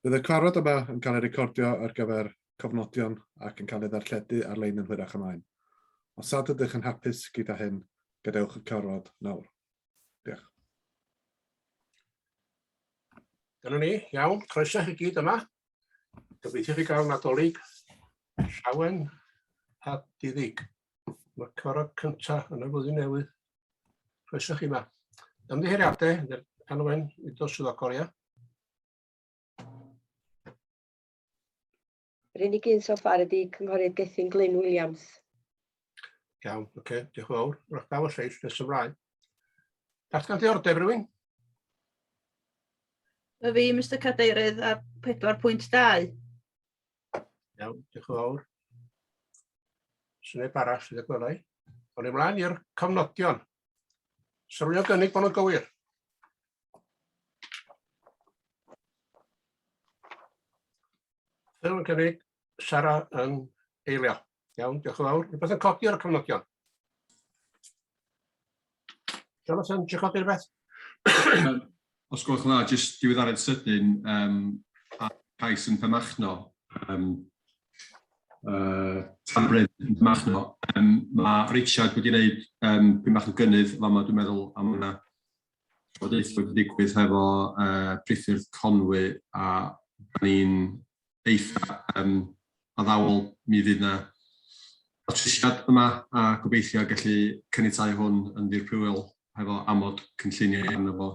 Bydd y cyfarfod yma yn cael ei recordio ar gyfer cofnodion ac yn cael ei ddarlledu ar-lein yn hwyrach ymlaen. Os nad ydych yn hapus gyda hyn, gadewch y cyfarfod nawr. Diolch. Dyna ni, iawn, croeso chi gyd yma. Gobeithio chi gael Nadolig llawen a diddig. Mae'r cyfarfod cyntaf yn y flwyddyn newydd. Croeso chi yma. Ymddiheuriadau, Anwen, i dos swyddogol, ia. Yr unig un so far ydy cynghorydd Gethin Glyn Williams. Iawn, oce, diolch yn fawr. Rwy'ch gael y lleill nes ymlaen. Datgan diordeb rhywun? Y fi, Mr Cadeirydd, ar 4.2. Iawn, diolch yn fawr. Sy'n neb arall sydd y gwelai. O'n i mlaen i'r cofnodion. Sylwio gynnig bod nhw'n gywir. Fel yn gynnig, Sara yn eilio. Iawn, diolch yn fawr. Rwy'n yn codi ar y cofnodion. Jonathan, ti'n codi'r beth? Os gwelwch yn dda, jyst diweddaredd sydyn a cais yn Pymachno, Tanbryd yn Pymachno. Mae Richard wedi gwneud Pymachno gynnydd, fama dwi'n meddwl am hwnna. Trafodaethau wedi digwydd hefo Priffyrdd Conwy a ni'n eitha addawol mi fydd na trisiad yma a gobeithio gallu caniatáu hwn yn ddirprwyol hefo amod cynllunio arno fo.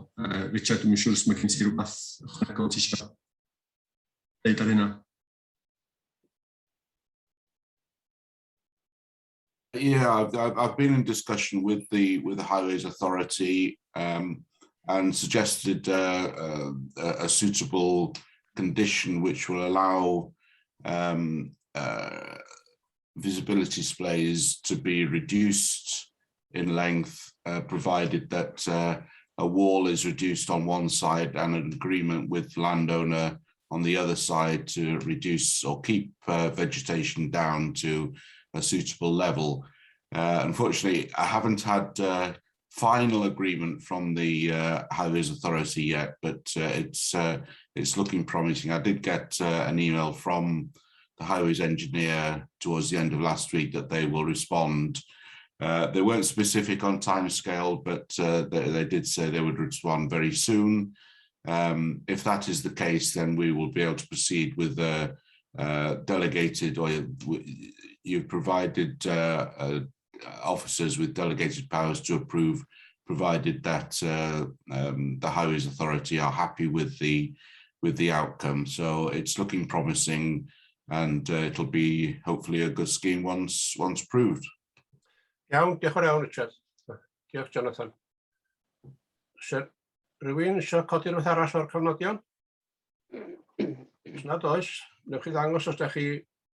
Richard, dwi'n siŵr os mae gen ti rhywbeth ychwanegol ti eisiau deud ar hynna? Yeah, I've been in discussion with the Highways Authority and suggested a suitable condition which will allow visibility displays to be reduced in length, provided that a wall is reduced on one side and an agreement with the landowner on the other side to reduce or keep vegetation down to a suitable level. Unfortunately, I haven't had final agreement from the Highways Authority yet, but it's looking promising. I did get an email from the Highways engineer towards the end of last week that they will respond. They weren't specific on timescale, but they did say they would respond very soon. If that is the case, then we will be able to proceed with the delegated, or you've provided officers with delegated powers to approve, provided that the Highways Authority are happy with the outcome. So it's looking promising, and it'll be hopefully a good scheme once approved. Iawn, diolch yn fawr, Richard. Diolch, Jonathan. Rwy'n eisiau codi rhywbeth arall o'r cofnodion? Os nad oes, newch chi ddangos os ydych chi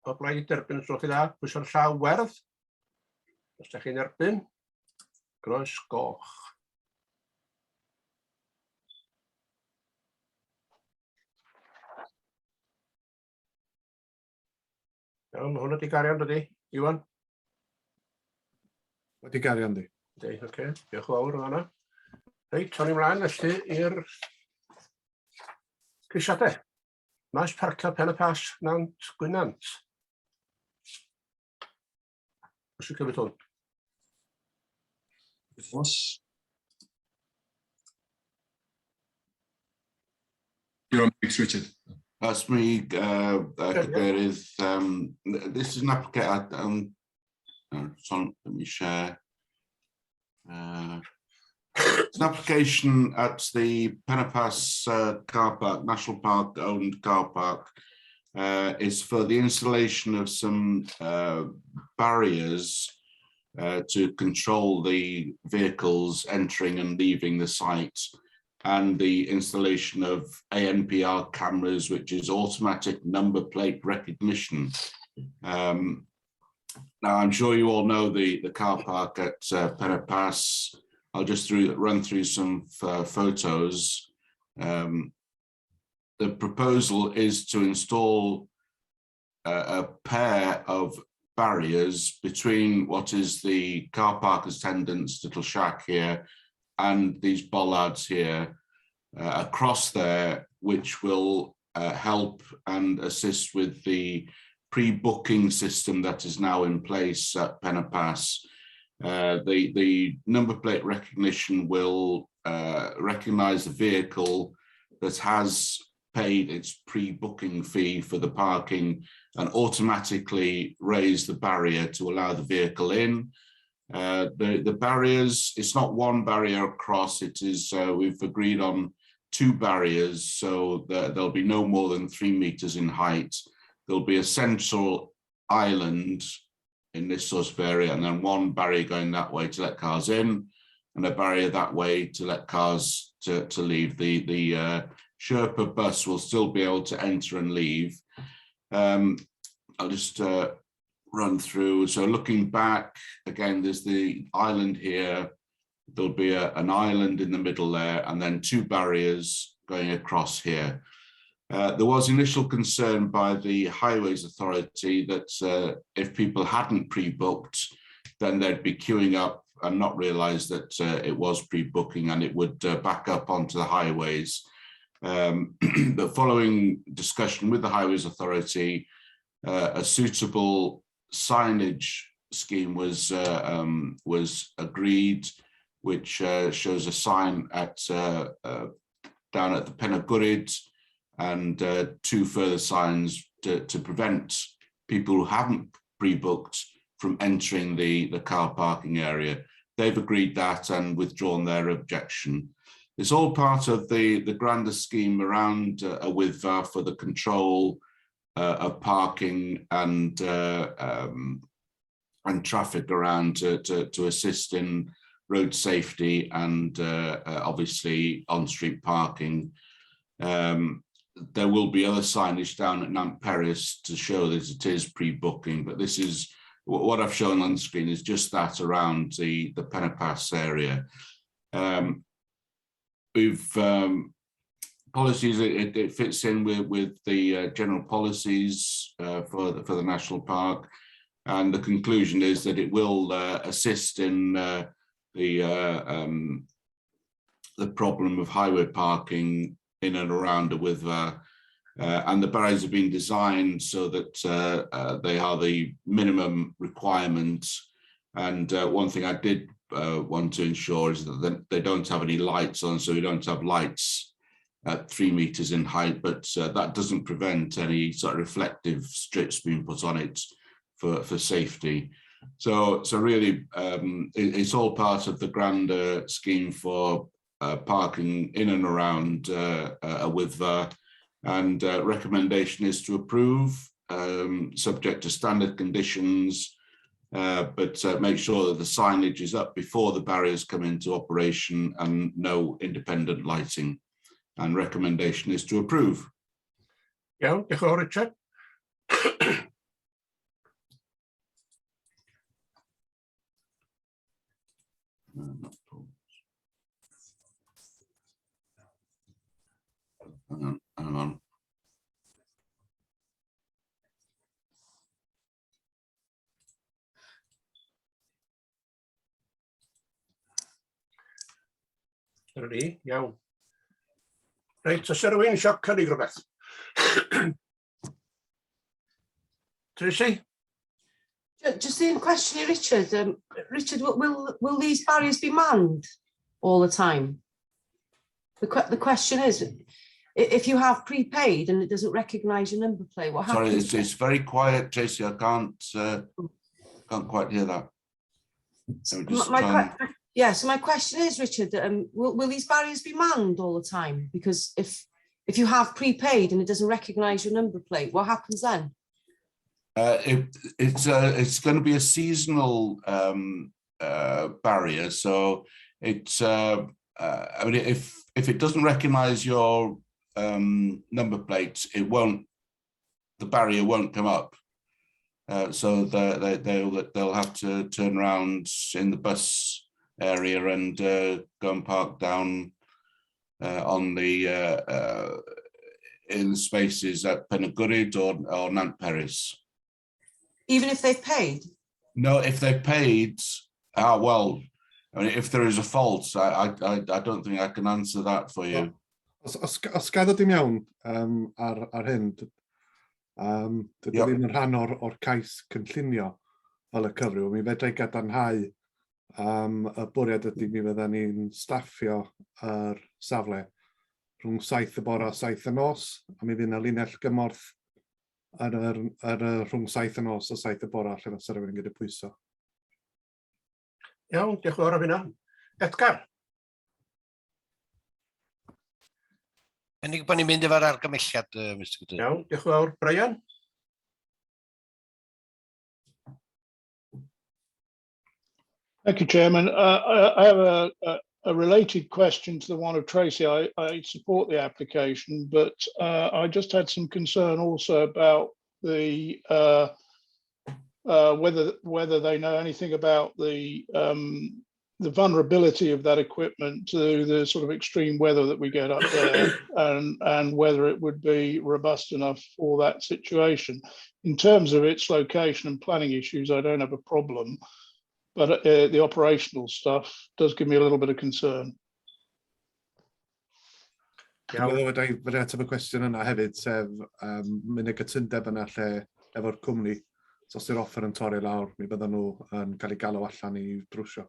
o blaid derbyn, os ydych chi dda, pwysio'r llaw werdd. Os ydych chi'n erbyn, groes goch. Iawn, hwn ydi gario, dydi, Iwan? Wedi gario, yndi. Oce, diolch yn fawr o hwnna. Reit, o'n i mlaen felly i'r ceisiadau. Maes parcio Pen y Pas, Nant Gwynant. Os yw'n cymryd hwn? You're on mix, Richard. That's me, Cadeirydd. This is an application. Let me share. It's an application at the Pen y Pas car park, National Park owned car park. Is for the installation of some barriers to control the vehicles entering and leaving the site, and the installation of ANPR cameras, which is automatic number plate recognition. Now, I'm sure you all know the car park at Pen y Pas. I'll just run through some photos. The proposal is to install a pair of barriers between what is the car park attendants' little shack here and these bollards here across there, which will help and assist with the pre-booking system that is now in place at Pen-y-Pass. The number plate recognition will recognise the vehicle that has paid its pre-booking fee for the parking and automatically raise the barrier to allow the vehicle in. The barriers, it's not one barrier across, it is, we've agreed on 2 barriers, so there'll be no more than 3 meters in height. There'll be a central island in this sort of area, and then 1 barrier going that way to let cars in, and a barrier that way to let cars to leave. The Sherpa bus will still be able to enter and leave. I'll just run through. So looking back, again, there's the island here. There'll be an island in the middle there, and then 2 barriers going across here. There was initial concern by the Highways Authority that if people hadn't pre-booked, then they'd be queuing up and not realise that it was pre-booking and it would back up onto the highways. But following discussion with the Highways Authority, a suitable signage scheme was agreed, which shows a sign at down at the Pwyllgor and 2 further signs to prevent people who haven't pre-booked from entering the car parking area. They've agreed that and withdrawn their objection. It's all part of the grander scheme around a WIDVA for the control of parking and traffic around to assist in road safety and obviously on-street parking. There will be other signage down at Nant-Peris to show that it is pre-booking, but this is what I've shown on the screen is just that around the Pen-y-Pass area. We've policies, it fits in with the general policies for the national park, and the conclusion is that it will assist in the problem of highway parking in and around a WIDVA, and the barriers have been designed so that they are the minimum requirements. And one thing I did want to ensure is that they don't have any lights on, so we don't have lights at 3 meters in height, but that doesn't prevent any sort of reflective strips being put on it for safety. So really, it's all part of the grander scheme for parking in and around a WIDVA, and recommendation is to approve, subject to standard conditions, but make sure that the signage is up before the barriers come into operation and no independent lighting. And recommendation is to approve. Iawn, diolch yn fawr, Richard. Hang on. Dyna ni, iawn. Reit, os yna rhywun eisiau cynnig rhywbeth? Tracy? Just a question here, Richard. Richard, will these barriers be manned all the time? The question is, if you have prepaid and it doesn't recognise your number plate, what happens? Sorry, it's very quiet, Tracy. I can't quite hear that. So my question is, Richard, will these barriers be manned all the time? Because if you have prepaid and it doesn't recognise your number plate, what happens then? It's going to be a seasonal barrier. So it's I mean, if it doesn't recognise your number plates, the barrier won't come up. So they'll have to turn around in the bus area and go and park down on the in the spaces at Pwyllgor or Nant-Peris. Even if they've paid? No, if they've paid, well, I mean, if there is a fault, I don't think I can answer that for you. Os gadw dim iawn ar hyn, dydy Ie. ddim yn rhan o'r cais cynllunio fel y cyfryw. Mi fedrai gadarnhau y bwriad ydy mi fydden ni'n staffio yr safle rhwng 7 y bore a 7 y nos, a mi fydd yna linell gymorth rhwng 7 y nos a 7 y bore lle fysa rhywun yn gyda pwyso. Iawn, diolch yn fawr am hynna. Edgar? Unig bod ni'n mynd efo'r argymelliad, Mr Cadeirydd. Iawn, diolch yn fawr. Brian? Thank you, Chairman. I have a related question to the one of Tracy. I support the application, but I just had some concern also about the whether they know anything about the vulnerability of that equipment to the sort of extreme weather that we get up there, and whether it would be robust enough for that situation. In terms of its location and planning issues, I don't have a problem. But the operational stuff does give me a little bit of concern. Fydde ateb y cwestiwn yna hefyd, sef mynd y gytundeb yna lle efo'r cwmni. So os yw'r offer yn torri lawr, mi bydden nhw yn cael ei galw allan i drwsio.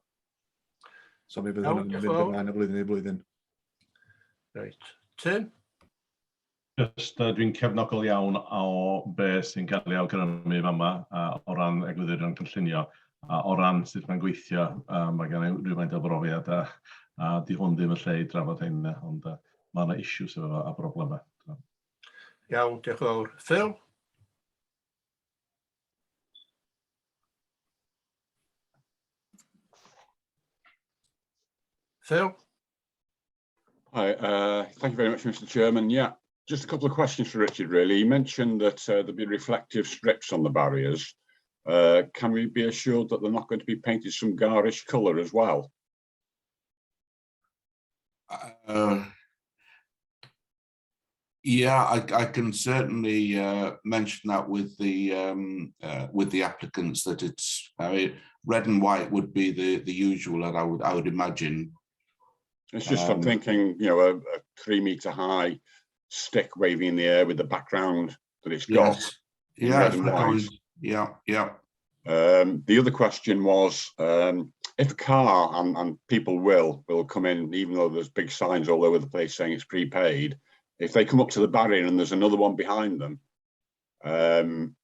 So mi bydden nhw'n mynd ymlaen y flwyddyn i blwyddyn. Reit. Tim? Just dwi'n cefnogol iawn o beth sy'n cael ei awgrymu fama o ran egwyddorion cynllunio. O ran sut mae'n gweithio, mae gen i rhywfaint o brofiad a di hwn ddim yn lle i drafod hyn, ond mae yna issues efo a broblemau. Iawn, diolch yn fawr. Phil? Phil? Hi, thank you very much, Mr. Chairman. Yeah, just a couple of questions for Richard, really. You mentioned that there'll be reflective strips on the barriers. Can we be assured that they're not going to be painted some garish colour as well? Yeah, I can certainly mention that with the applicants that it's. I mean, red and white would be the usual, and I would imagine. It's just I'm thinking, you know, a 3 metre high stick waving in the air with the background that it's got. Yes. Yeah, red and white. Yeah, yeah. The other question was, if a car and people will come in, even though there's big signs all over the place saying it's prepaid, if they come up to the barrier and there's another one behind them,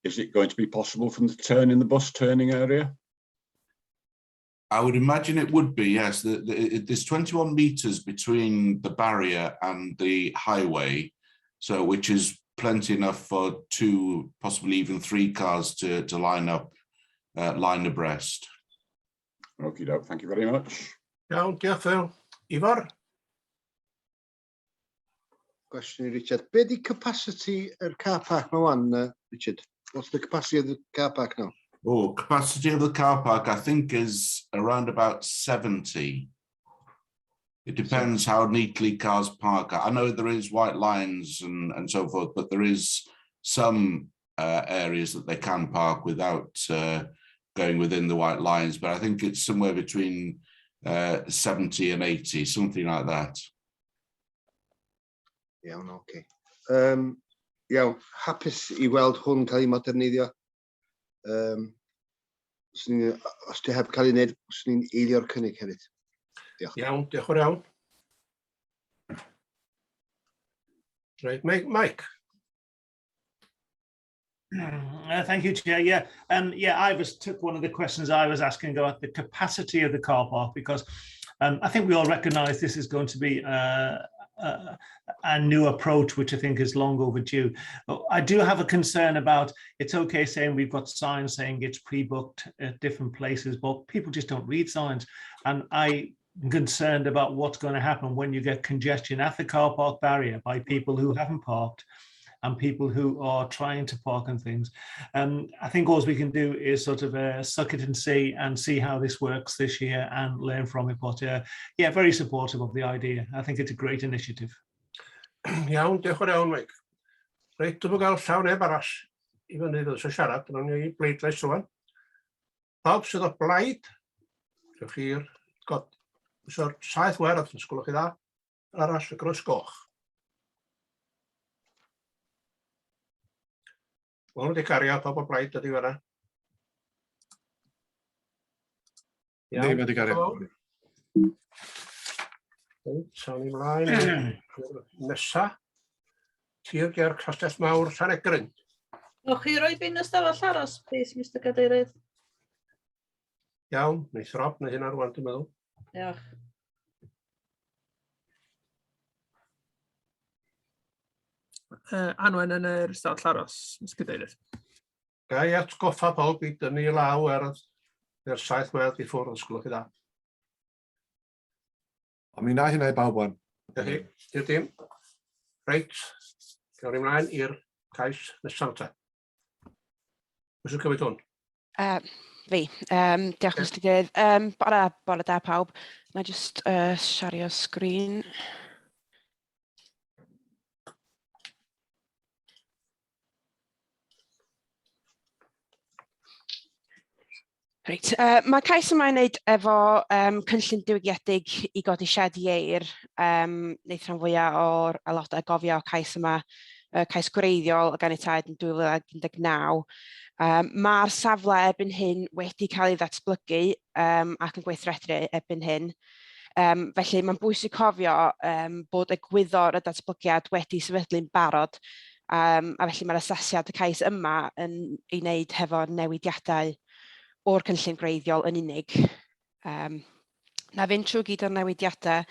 is it going to be possible for them to turn in the bus turning area? I would imagine it would be, yes. There's 21 metres between the barrier and the highway, so which is plenty enough for 2, possibly even 3 cars to line up, line abreast. Okie doke, thank you very much. Iawn, diolch Phil. Ifor? Question i Richard. Be di capacity yr car park now on, Richard? What's the capacity of the car park now? Oh, capacity of the car park, I think, is around about 70. It depends how neatly cars park. I know there is white lines and so forth, but there is some areas that they can park without going within the white lines. But I think it's somewhere between 70 and 80, something like that. Iawn, okay. Iawn, hapus I weld hwn cael ei moderniddio. Os di heb cael ei wneud, os ni'n eilio'r cynnig hefyd. Diolch. Iawn, diolch yn iawn. Right, Mike. Thank you, Chair. Yeah, I took one of the questions I was asking about the capacity of the car park, because I think we all recognise this is going to be a new approach, which I think is long overdue. I do have a concern about, it's okay saying we've got signs saying it's pre-booked at different places, but people just don't read signs. And I'm concerned about what's going to happen when you get congestion at the car park barrier by people who haven't parked and people who are trying to park and things. I think all we can do is sort of suck it and see how this works this year and learn from it. But yeah, very supportive of the idea. I think it's a great initiative. Iawn, diolch yn iawn, Mike. Reit, dwi'n gael llaw neb arall i fyny ddod sy'n siarad, dyna ni bleidlais rwan. Pawb sydd o blaid, rhywch chi'r saith werth yn sgwlwch chi dda, arall y gros goch. Mae hwn wedi cario pob o blaid ydi fanna. Ni wedi gario. Sawn ni mlaen. Nesa. Tir ger castell mawr Llanegrin. Nwch chi roi fi'n ystafell aros, please, Mr Cadeirydd? Iawn, neu throb neu hynna rwan, dwi'n meddwl. Diolch. Anwen yn yr ystafell aros, Mr Cadeirydd. Ga i atgoffa pawb i dynnu i law ar yr saith weld i ffwrdd, os gwelwch chi dda. Ond mi na hynna i bawb wan. Di'r dim. Reit, gawn ni mlaen i'r cais nesaf te. Pwy sy'n cymryd hwn? Fi. Diolch Mr Cadeirydd. Bore da pawb. Na just shario sgrin. Reit, mae cais yma i wneud efo cynllun diwygiedig i godi sied ieir. Wneud rhan fwyaf o'r aelodau gofio cais yma, cais gwreiddiol o ganiatâd yn 2019. Mae'r safle erbyn hyn wedi cael ei ddatblygu ac yn gweithredu erbyn hyn. Felly mae'n bwysig cofio bod egwyddor y datblygiad wedi sefydlu'n barod. A felly mae'r asesiad y cais yma yn ei wneud hefo'r newidiadau o'r cynllun gwreiddiol yn unig. Na fynd trwy gyd o'r newidiadau.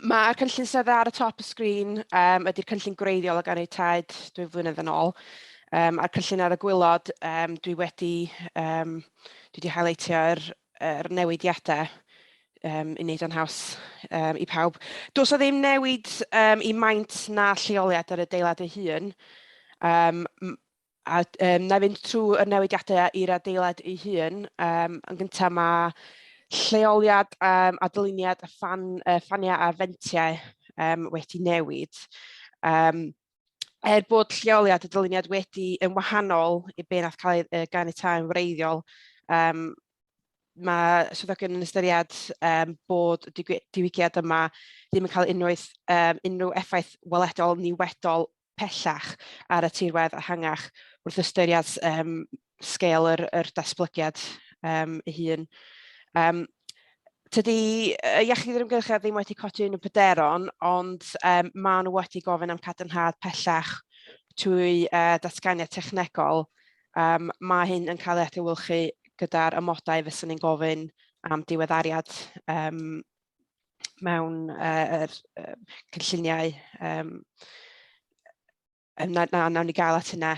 Mae'r cynllun sydd ar y top y sgrin ydy'r cynllun gwreiddiol o ganiatâd 2 flynedd yn ôl. A'r cynllun ar y gwylod, dwi wedi highlightio yr newidiadau i wneud o'n haws i pawb. Does o ddim newid i maint na lleoliad ar y adeilad ei hun. Na fynd trwy y newidiadau i'r adeilad ei hun. Yn gyntaf mae lleoliad a dyluniad y ffaniau a fentiau wedi newid. Bod lleoliad y dyluniad wedi yn wahanol i be nath cael ei ganiatáu'n wreiddiol, mae swyddogion yn ystyried bod diwygiad yma ddim yn cael unrhyw effaith weledol niwedol pellach ar y tirwedd ehangach wrth ystyried sgêl yr datblygiad ei hun. Tydi iechyd yr ymgyrchedd ddim wedi codi yn y pryderon, ond maen nhw wedi gofyn am cadarnhad pellach trwy datganiad technegol. Mae hyn yn cael ei adlewyrchu gyda'r amodau fyswn ni'n gofyn am diweddariad mewn cynlluniau. Nawn ni gael at hynna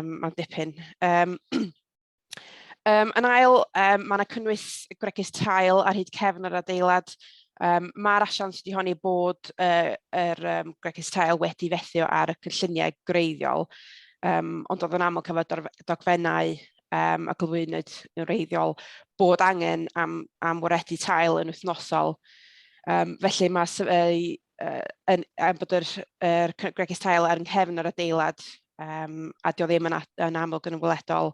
mewn dipyn. Yn ail, mae yna cynnwys gregus tail ar hyd cefn yr adeilad. Mae'r asiant wedi honni bod yr gregus tail wedi fethu ar y cynlluniau gwreiddiol, ond oedd yn aml cyfod dogfennau a gyflwynwyd yn wreiddiol bod angen am waredu tail yn wythnosol. Felly mae bod yr gregus tail ar nghefn yr adeilad a dio ddim yn amlwg yn weledol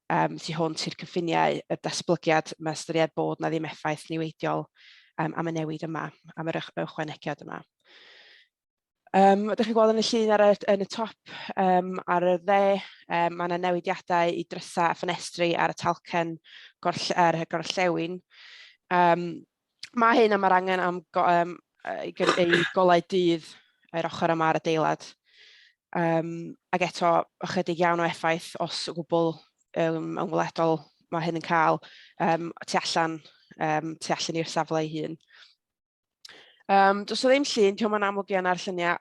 tu hwnt i'r cyffiniau y datblygiad, mae ystyried bod na ddim effaith niweidiol am y newid yma, am yr ychwanegiad yma. Ydych chi'n gweld yn y llun yn y top ar y dde, mae yna newidiadau i drysa a ffenestri ar y talcen ar y gorllewin. Mae hyn am yr angen am ei golau dydd yr ochr yma ar adeilad. Ac eto, ychydig iawn o effaith os o gwbl yn weledol mae hyn yn cael tu allan i'r safle ei hun. Does o ddim llun, diolch yn amlwg iawn ar lluniau,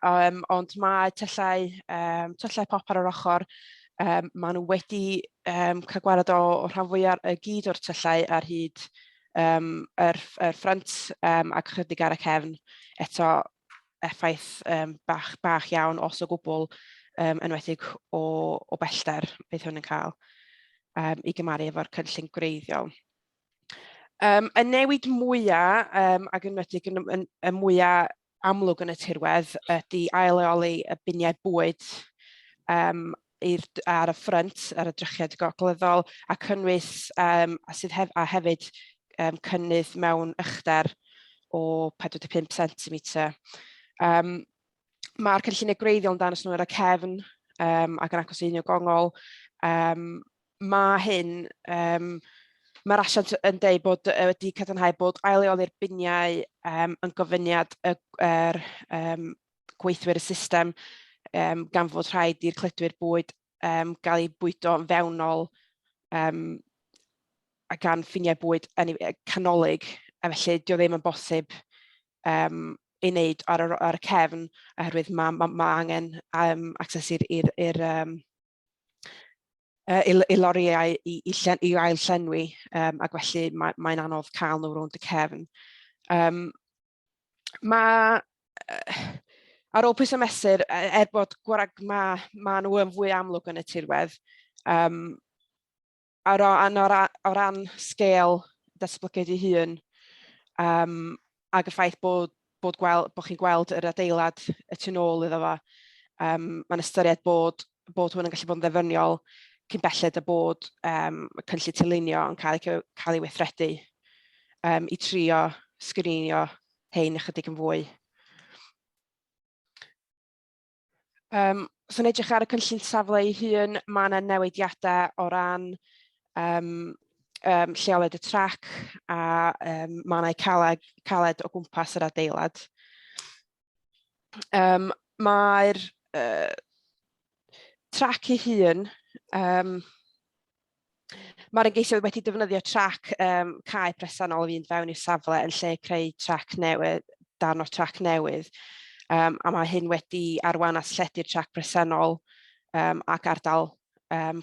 ond mae tyllau pop ar yr ochr. Maen nhw wedi cael gwared o rhan fwyaf gyd o'r tyllau ar hyd yr ffrant ac chydig ar y cefn. Eto effaith bach iawn os o gwbl enwedig o bellter beth hwn yn cael i gymaru efo'r cynllun gwreiddiol. Y newid mwyaf ac enwedig y mwyaf amlwg yn y tirwedd ydy aileoli y biniau bwyd ar y ffrynt, ar y drychiad gogleddol, a cynnwys a hefyd cynnydd mewn uchder o 45 cm. Mae'r cynlluniau gwreiddiol yn danos nhw ar y cefn ac yn agos i unio gongol. Mae hyn, mae'r asiant yn dweud bod wedi cadarnhau bod aileoli'r biniau yn gofyniad gweithwyr y system gan fod rhaid i'r cledwyr bwyd gael ei bwydo yn fewnol a gan ffiniau bwyd canolig, a felly dio ddim yn bosib i wneud ar y cefn oherwydd mae angen access i'r loriau i ail llenwi ac felly mae'n anodd cael nhw rownd y cefn. Ar ôl pwys y mesur, bod mae nhw yn fwy amlwg yn y tirwedd, o ran sgêl datblygiad ei hun, ac y ffaith bod chi'n gweld yr adeilad y tu nôl iddo fo, mae'n ystyried bod hwn yn gallu bod yn ddefyniol cyn belled y bod cynllun Cynllunio yn cael ei weithredu i trio sgrinio hein ychydig yn fwy. Os yn edrych ar y cynllun safle ei hun, mae yna newidiadau o ran lleoliad y trac a mae yna caled o gwmpas yr adeilad. Mae'r trac ei hun, mae'r ymgeisydd wedi defnyddio trac cae presennol i fynd fewn i'r safle yn lle creu trac newydd, darn o trac newydd, a mae hyn wedi arwain at lledu'r trac presennol ac ardal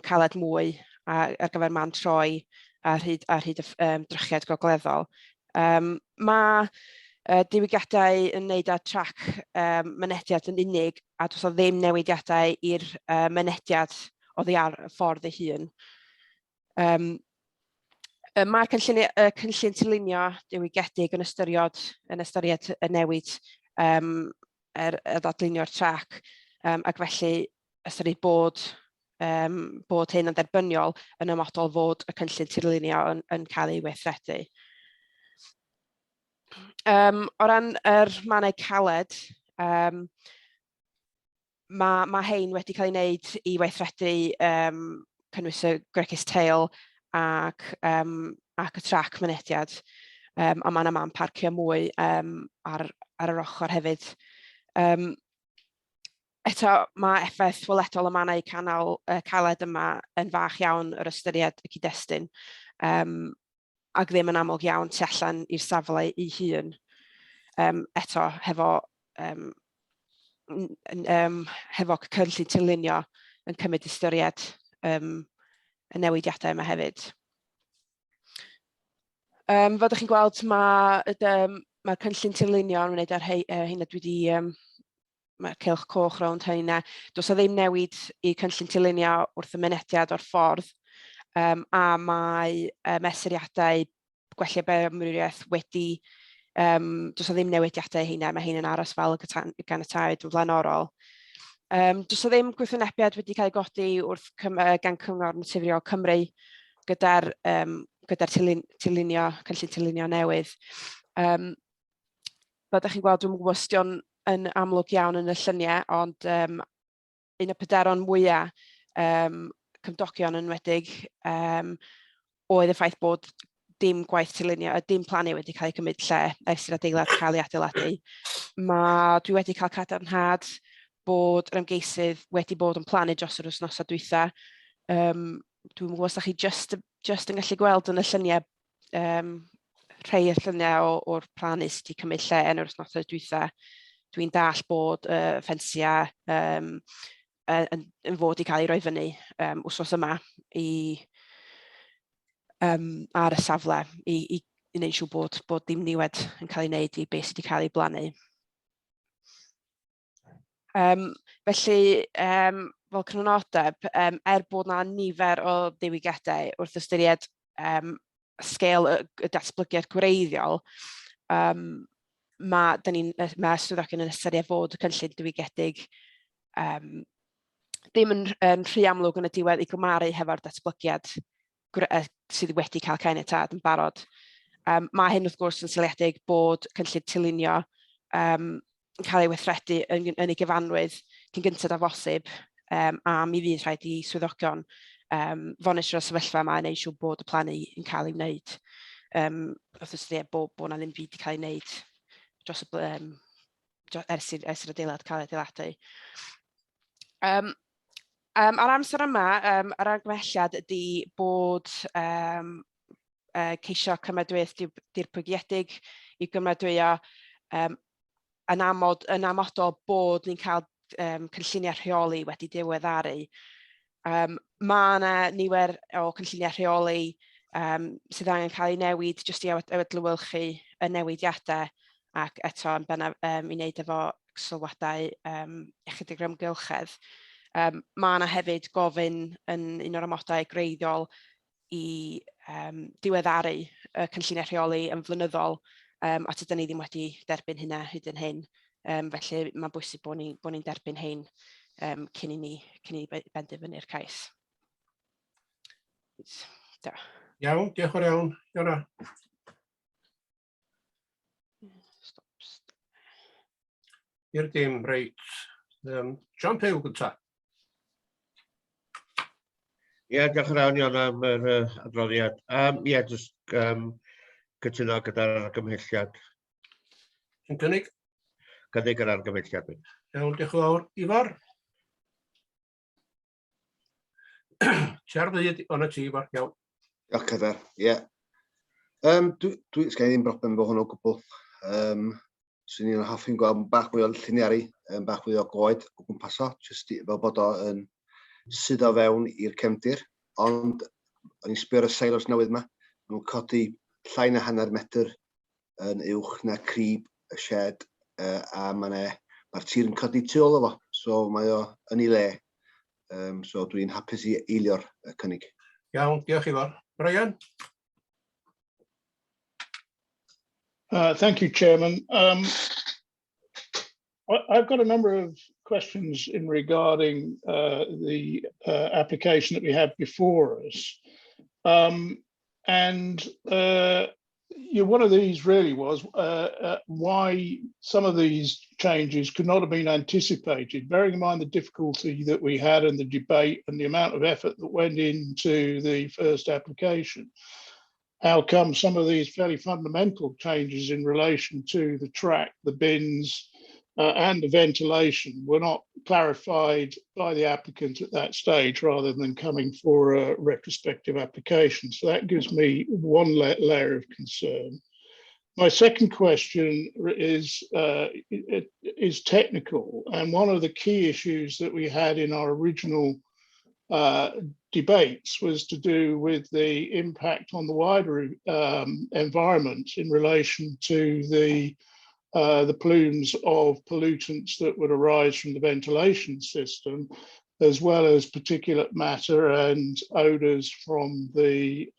caled mwy ar gyfer man troi ar hyd y drychiad gogleddol. Mae diwygiadau yn wneud â trac mynediad yn unig a does o ddim newidiadau i'r mynediad oddi ar y ffordd ei hun. Mae'r cynllun Cynllunio diwygiedig yn ystyried y newid y ddadlunio'r trac ac felly ystyried bod hyn yn dderbyniol yn ymodol fod y cynllun Cynllunio yn cael ei weithredu. O ran yr mannau caled, mae hein wedi cael ei wneud i weithredu cynnwys y gregus teil ac y trac mynediad, a mae yna man parcio mwy ar yr ochr hefyd. Eto, mae effaith weledol y mannau caled yma yn fach iawn yr ystyried y cyd-destun, ac ddim yn amlwg iawn tu allan i'r safle ei hun. Eto, hefo cynllun Cynllunio yn cymryd ystyried y newidiadau yma hefyd. Fel ydych chi'n gweld, mae'r cynllun Cynllunio yn wneud ar hyn dwi wedi mae'r cylch coch rownd hynna. Does o ddim newid i cynllun Cynllunio wrth y mynediad o'r ffordd, a mae mesuriadau gwella beomwriaeth wedi, does o ddim newidiadau hynna, mae hyn yn aros fel y ganiatawyd yn flaenorol. Does o ddim gwrthwynebiad wedi cael ei godi gan Cyngor Naturiol Cymru gyda'r cynllun Cynllunio newydd. Fel ydych chi'n gweld, dwi'n gwestiwn yn amlwg iawn yn y lluniau, ond un o pryderon mwyaf cymdogion yn enwedig oedd y ffaith bod dim gwaith Cynllunio, dim plannu wedi cael ei cymryd lle ers i'r adeilad cael ei adeiladu. Dwi wedi cael cadarnhad bod yr ymgeisydd wedi bod yn plannu dros yr wythnosau dwytha. Dwi'n gwybod os ydych chi just yn gallu gweld yn y lluniau rhai y lluniau o'r plannu sydd wedi cymryd lle yn yr wythnosau dwytha. Dwi'n dall bod ffensiau yn fod i cael ei roi fyny wsos yma ar y safle i wneud siŵr bod dim niwed yn cael ei wneud i beth sydd wedi cael ei blannu. Felly, fel crynodeb, bod yna nifer o ddiwygiadau wrth ystyried sgêl y datblygiad gwreiddiol, mae swyddogion yn ystyried fod y cynllun diwygiedig ddim yn rhy amlwg yn y diwedd i gymaru hefo'r datblygiad sydd wedi cael caniatâd yn barod. Mae hyn wrth gwrs yn seiliedig bod cynllun Cynllunio yn cael ei weithredu yn ei gyfanwydd cyn gyntaf â bosib, a mi fydd rhaid i swyddogion fonitro y sefyllfa yma a wneud siŵr bod y plannu yn cael ei wneud. Wrth ystyried bod na ddim byd wedi cael ei wneud dros ers yr adeilad cael ei adeiladu. Ar amser yma, yr argymhelliad ydy bod ceisio cymedwyth dirprwygiedig i gymedwyo yn amodol bod ni'n cael cynlluniau rheoli wedi diweddaru. Mae yna nifer o cynlluniau rheoli sydd angen cael ei newid jyst i adlewyrchu y newidiadau ac eto yn bennaf i wneud efo sylwadau iechyd yr ymgylchedd. Mae yna hefyd gofyn yn un o'r amodau greiddiol i diweddaru y cynlluniau rheoli yn flynyddol, a tydyn ni ddim wedi derbyn hynna hyd yn hyn. Felly mae'n bwysig bod ni'n derbyn hyn cyn i ni benderfynu'r cais. Iawn, diolch yn fawr iawn. Ionawr. I'r dim, reit. John Pugh gynta. Ie, diolch yn fawr iawn am yr adroddiad. Ie, jyst cytuno gyda'r argymhelliad. Yn cynnig? Cynnig yr argymhelliad. Iawn, diolch yn fawr. Ifar? Tiar fyd o'n y ti, Ifar. Iawn. Diolch Cyfer, ie. Dwi'n ddim broblem efo hwnnw o gwbl. Swn i'n hoffi'n gweld bach mwy o lliniaru, bach mwy o goed o gwmpas o, jyst fel bod o'n sydd o fewn i'r cefndir. Ond o'n i'n sbio ar y silos newydd yma, nhw'n codi llai na hanner metr yn uwch na crib y shed, a mae'r tir yn codi tu ôl efo, so mae o yn ei le. So dwi'n hapus i eilio'r cynnig. Iawn, diolch Ifar. Brian? Thank you, Chairman. I've got a number of questions in regarding the application that we have before us. One of these really was why some of these changes could not have been anticipated, bearing in mind the difficulty that we had in the debate and the amount of effort that went into the first application. How come some of these fairly fundamental changes in relation to the track, the bins, and the ventilation were not clarified by the applicant at that stage rather than coming for a retrospective application? So that gives me one layer of concern. My second question is technical, and one of the key issues that we had in our original debates was to do with the impact on the wider environment in relation to the plumes of pollutants that would arise from the ventilation system, as well as particulate matter and odours from the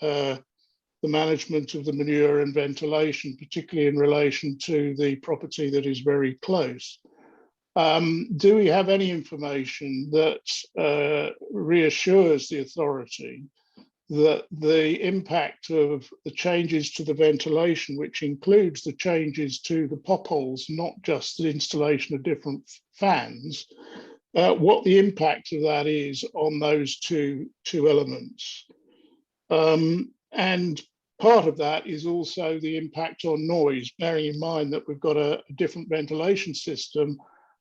management of the manure and ventilation, particularly in relation to the property that is very close. Do we have any information that reassures the authority that the impact of the changes to the ventilation, which includes the changes to the pop holes, not just the installation of different fans, what the impact of that is on those two elements? And part of that is also the impact on noise, bearing in mind that we've got a different ventilation system.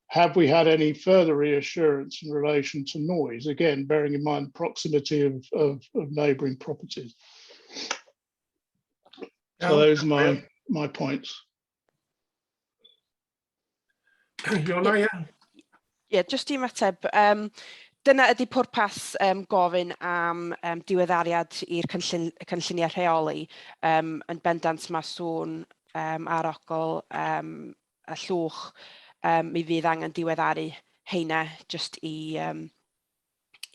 Have we had any further reassurance in relation to noise? Again, bearing in mind the proximity of neighbouring properties. So those are my points. Yeah, just I ymateb. Dyna ydy pwrpas gofyn am diweddariad i'r cynlluniau rheoli. Yn bendant mae sŵn ar ogol y llwch. Mi fydd angen diweddaru heina jyst i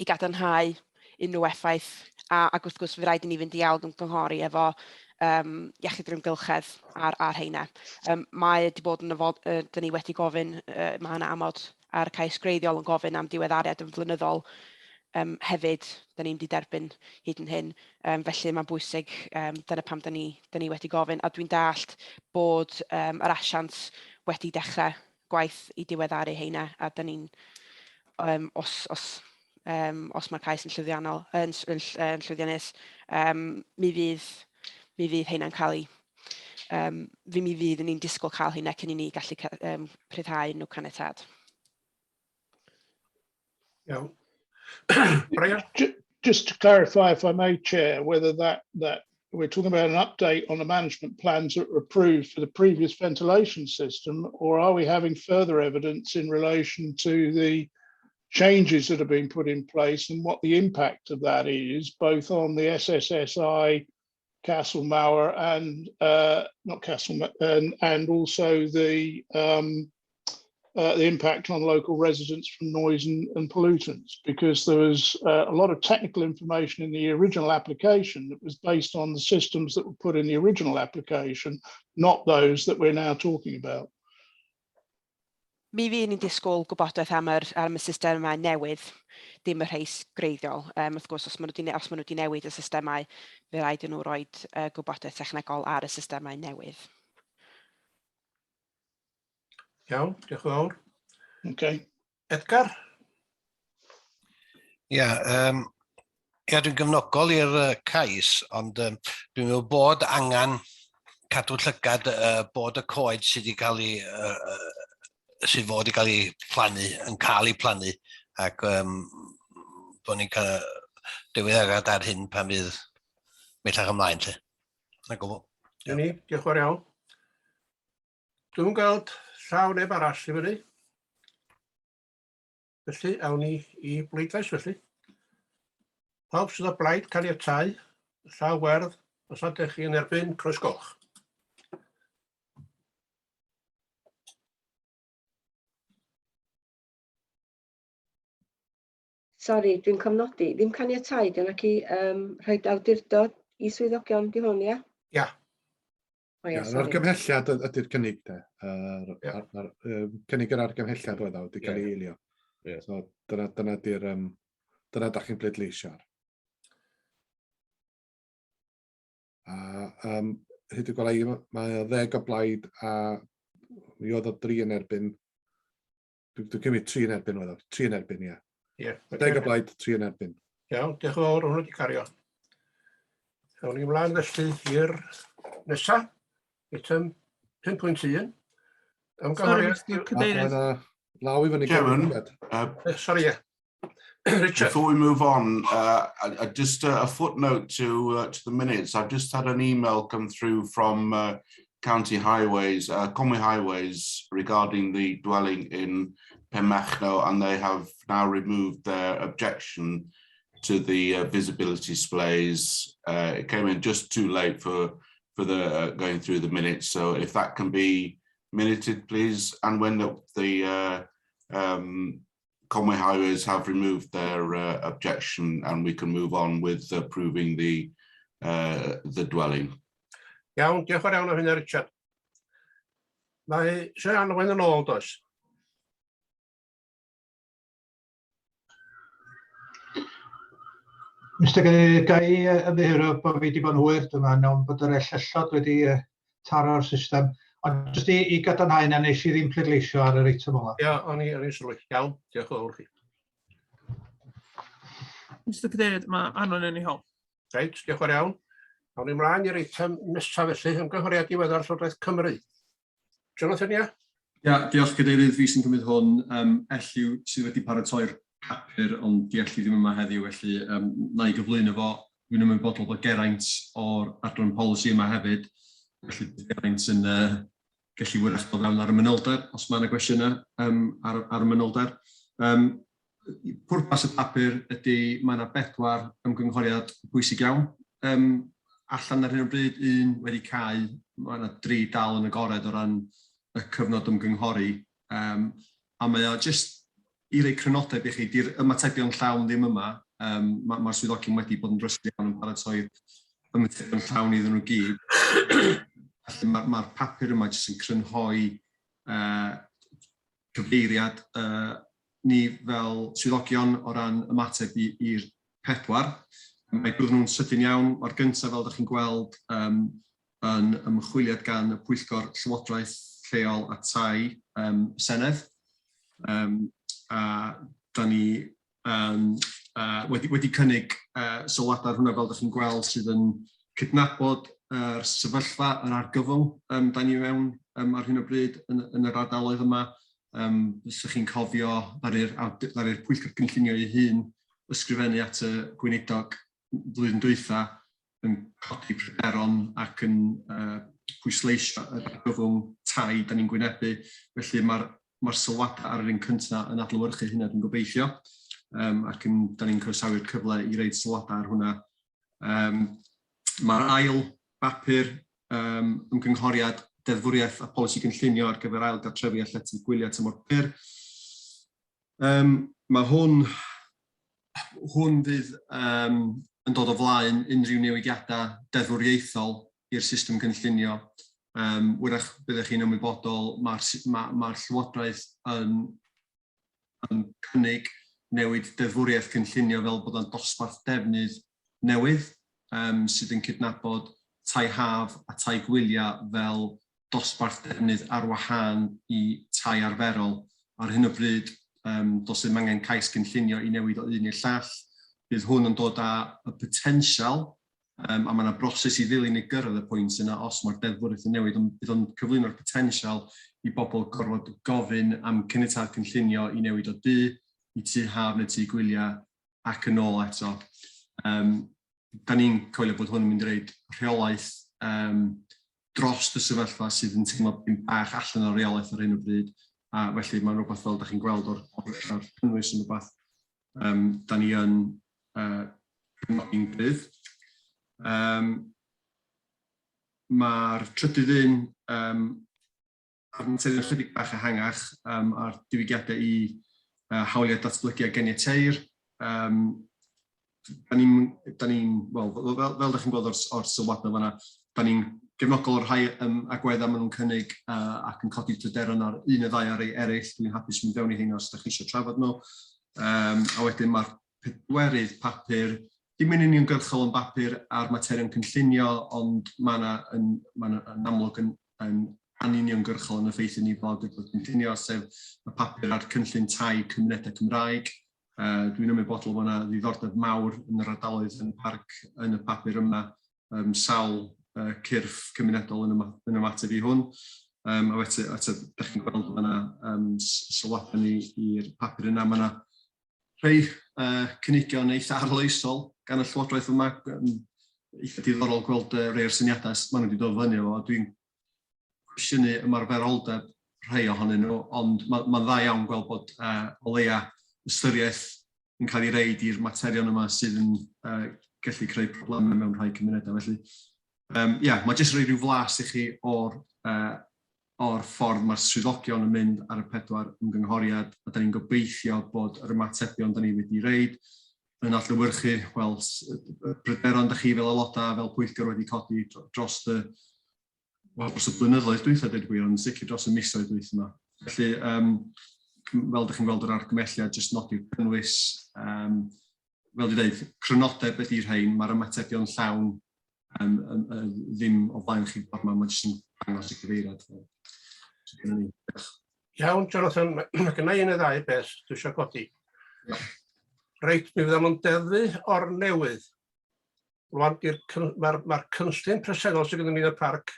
gadarnhau unrhyw effaith ac wrth gwrs fydd rhaid i ni fynd i ymgynghori efo iechyd yr ymgylchedd ar heina. Mae wedi bod yn dyn ni wedi gofyn, mae yna amod ar y cais greiddiol yn gofyn am diweddariad yn flynyddol hefyd, dyn ni'n di derbyn hyd yn hyn. Felly mae'n bwysig, dyna pam dyn ni wedi gofyn, a dwi'n dallt bod yr asiant wedi dechrau gwaith i diweddaru heina, a dyn ni'n os mae'r cais yn llwyddiannus, mi fydd hynna'n cael ei, mi fydd ni'n disgwyl cael hynna cyn i ni gallu pryddhau nhw caniatad. Iawn. Just to clarify, if I may, Chair, whether that we're talking about an update on the management plans that were approved for the previous ventilation system, or are we having further evidence in relation to the changes that have been put in place and what the impact of that is, both on the SSSI, Castlemauer, and not Castle, and also the impact on local residents from noise and pollutants, because there was a lot of technical information in the original application that was based on the systems that were put in the original application, not those that we're now talking about. Mi fydd ni'n disgwyl gwybodaeth am y systemau newydd, dim y rhai greiddiol. Wrth gwrs, os maen nhw wedi newid y systemau, fe rhaid nhw roi gwybodaeth technegol ar y systemau newydd. Iawn, diolch yn fawr. Okay. Edgar? Dwi'n gefnogol i'r cais, ond dwi'n meddwl bod angen cadw llygad bod y coed sydd fod i gael ei plannu, yn cael ei plannu, ac bod ni'n cael diweddariad ar hyn pan fydd mellach ymlaen. Na gwbl. Diolch yn fawr iawn. Dwi'n gweld llaw neb arall i fyny. Felly, awn ni i bleidlais felly. Pawb sydd o blaid caniatáu, llaw werdd, os ydych chi yn erbyn, croes goch. Sori, dwi'n cofnodi, ddim caniatáu, dyna ci rhoi awdurdod i swyddogion di hwn, ia? Ia. Yr argymhelliad ydy'r cynnig de. Cynnig yr argymhelliad oedd wedi cael ei eilio. So dyna da chi'n bleidleisio ar. Hyd y gwela mae 10 o blaid a mi oedd o 3 yn erbyn. Dwi'n cymryd 3 yn erbyn oedd o. 3 yn erbyn, ia. 10 o blaid, 3 yn erbyn. Iawn, diolch yn fawr, hwnnw wedi cario. Awn ni ymlaen felly i'r nesaf. Item 10.1. Law i fyny. Sorry, yeah. Richard. Before we move on, just a footnote to the minutes. I've just had an email come through from County Highways, Conwy Highways, regarding the dwelling in Penmachno, and they have now removed their objection to the visibility displays. It came in just too late for the going through the minutes, so if that can be minuted, please, and when the Conwy Highways have removed their objection, and we can move on with approving the dwelling. Iawn, diolch yn fawr iawn o hynny, Richard. Mae Sian Owen yn ôl, does? Mr. Gai ymddihiro bod fi wedi bod yn hwyr dyma, ond bod yr ellellod wedi taro'r system. Ond jyst i gadarnhau na nes i ddim pleidleisio ar yr eitem ola. Ia, o'n i sylwi. Iawn, diolch yn fawr chi. Mr. Cadeirydd, mae Anon yn ei hol. Reit, diolch yn fawr iawn. Awn ni ymlaen i'r eitem nesaf felly, ymgynghoriad diweddar Llywodraeth Cymru. Jonathan, ia? Ia, diolch Cadeirydd, fi sy'n cymryd hwn. Elliw sydd wedi paratoi'r papur, ond di allu ddim yma heddiw, felly na i gyflwyno fo. Dwi'n ymwybodol bod Geraint o'r adran polisi yma hefyd, felly Geraint yn gallu wyrach bod fewn ar y manylder, os mae yna gwestiynau ar y manylder. Pwrpas y papur ydy, mae yna 4 ymgynghoriad bwysig iawn. Allan ar hyn o bryd, 1 wedi cael, mae yna 3 dal yn agored o ran y cyfnod ymgynghori. A mae o jyst i rei crynodeb i chi, di'r ymatebion llawn ddim yma. Mae'r swyddogion wedi bod yn drysau iawn yn paratoi ymatebion llawn iddyn nhw gyd. Mae'r papur yma jyst yn crynhoi cyfeiriad ni fel swyddogion o ran ymateb i'r 4. Mae bydd nhw'n sydyn iawn. O'r gyntaf, fel ydych chi'n gweld, yn ymchwiliad gan y Pwyllgor Llywodraeth Lleol a Tai Senedd. A da ni wedi cynnig sylwadau ar hwnna fel ydych chi'n gweld sydd yn cydnabod yr sefyllfa yr argyfwng da ni mewn ar hyn o bryd yn yr ardaloedd yma. Fysych chi'n cofio ddaru'r Pwyllgor Cynllunio ei hun ysgrifennu at y gweinidog flwyddyn dwytha yn codi pryderon ac yn pwysleisio yr argyfwng tai da ni'n gwynebu. Felly mae'r sylwadau ar yr un cyntaf yn adlewyrchu hynny dwi'n gobeithio. Ac da ni'n croesawu'r cyfle i reid sylwadau ar hwnna. Mae'r ail bapur ymgynghoriad deddfwriaeth a polisi gynllunio ar gyfer ail gartrefi a llety gwyliau tymor byr. Mae hwn fydd yn dod o flaen unrhyw newidiadau deddfwriaethol i'r system gynllunio. Wrach byddech chi'n ymwybodol, mae'r Llywodraeth yn cynnig newid deddfwriaeth cynllunio fel bod yn dosbarth defnydd newydd sydd yn cydnabod tai haf a tai gwyliau fel dosbarth defnydd ar wahân i tai arferol. Ar hyn o bryd, does ddim angen cais cynllunio i newid o un i'r llall. Bydd hwn yn dod â y potensial, a mae yna broses i ddilyn i gyrraedd y pwynt yna os mae'r deddfwriaeth yn newid, ond bydd o'n cyflwyno'r potensial i bobl gorfod gofyn am caniatâd cynllunio i newid o dŷ, i tŷ haf neu tŷ gwyliau ac yn ôl eto. Da ni'n coelio bod hwn yn mynd i reid rheolaeth dros y sefyllfa sydd yn teimlo bach allan o'r reolaeth ar hyn o bryd, a felly mae'n rhywbeth fel da chi'n gweld o'r cynnwys yn rhywbeth da ni yn cynnogi'n grydd. Mae'r trydydd un ar materion chydig bach ehangach ar diwygiadau i hawliau datblygu a geniateir. Fel da chi'n gweld o'r sylwadau fan'na, da ni'n gefnogol o'r rhai agweddau maen nhw'n cynnig ac yn codi pryderon ar un neu ddau ar ei eraill. Dwi'n hapus mynd fewn i hyn os da chi eisiau trafod nhw. A wedyn mae'r pedwerydd papur, dim yn uniongyrchol yn bapur ar materion cynllunio, ond mae'n amlwg yn anuniongyrchol yn effeithio ni fel awdurdod cynllunio, sef y papur ar cynllun tai cymunedau Cymraeg. Dwi'n ymwybodol bod yna ddiddordeb mawr yn yr ardaloedd yn parc yn y papur yma, sawl cyrff cymunedol yn ymateb i hwn. A wedyn, da chi'n gweld bod yna sylwadau ni i'r papur yna. Mae yna rhai cynigion eitha arloesol gan y Llywodraeth yma. Eitha diddorol gweld rhai o'r syniadau maen nhw wedi dod fyny o. Dwi'n cwestiynu ymarferoldeb rhai ohonyn nhw, ond mae'n dda iawn gweld bod o leia ystyriaeth yn cael ei reid i'r materion yma sydd yn gallu creu problemau mewn rhai cymunedau. Felly, mae jyst rhoi rhyw flas i chi o'r ffordd mae'r swyddogion yn mynd ar y pedwar ymgynghoriad, a da ni'n gobeithio bod yr ymatebion da ni wedi reid yn adlewyrchu, wel, pryderon da chi fel aelodau, fel Pwyllgor wedi codi dros y blynyddoedd dwytha, dweud gwir, ond sicr dros y misoedd dwytha yma. Felly, fel da chi'n gweld yr argymelliad, jyst nodi'r cynnwys, fel di dweud, crynodeb ydy'r rhain, mae'r ymatebion llawn ddim o flaen chi bod yma, mae jyst yn dangos y cyfeiriad. Iawn, Jonathan, mae gynna i un neu ddau beth dwi eisiau godi. Reit, mi fydda nhw'n deddfu o'r newydd. Mae'r cynllun presennol sydd gyda ni yn y parc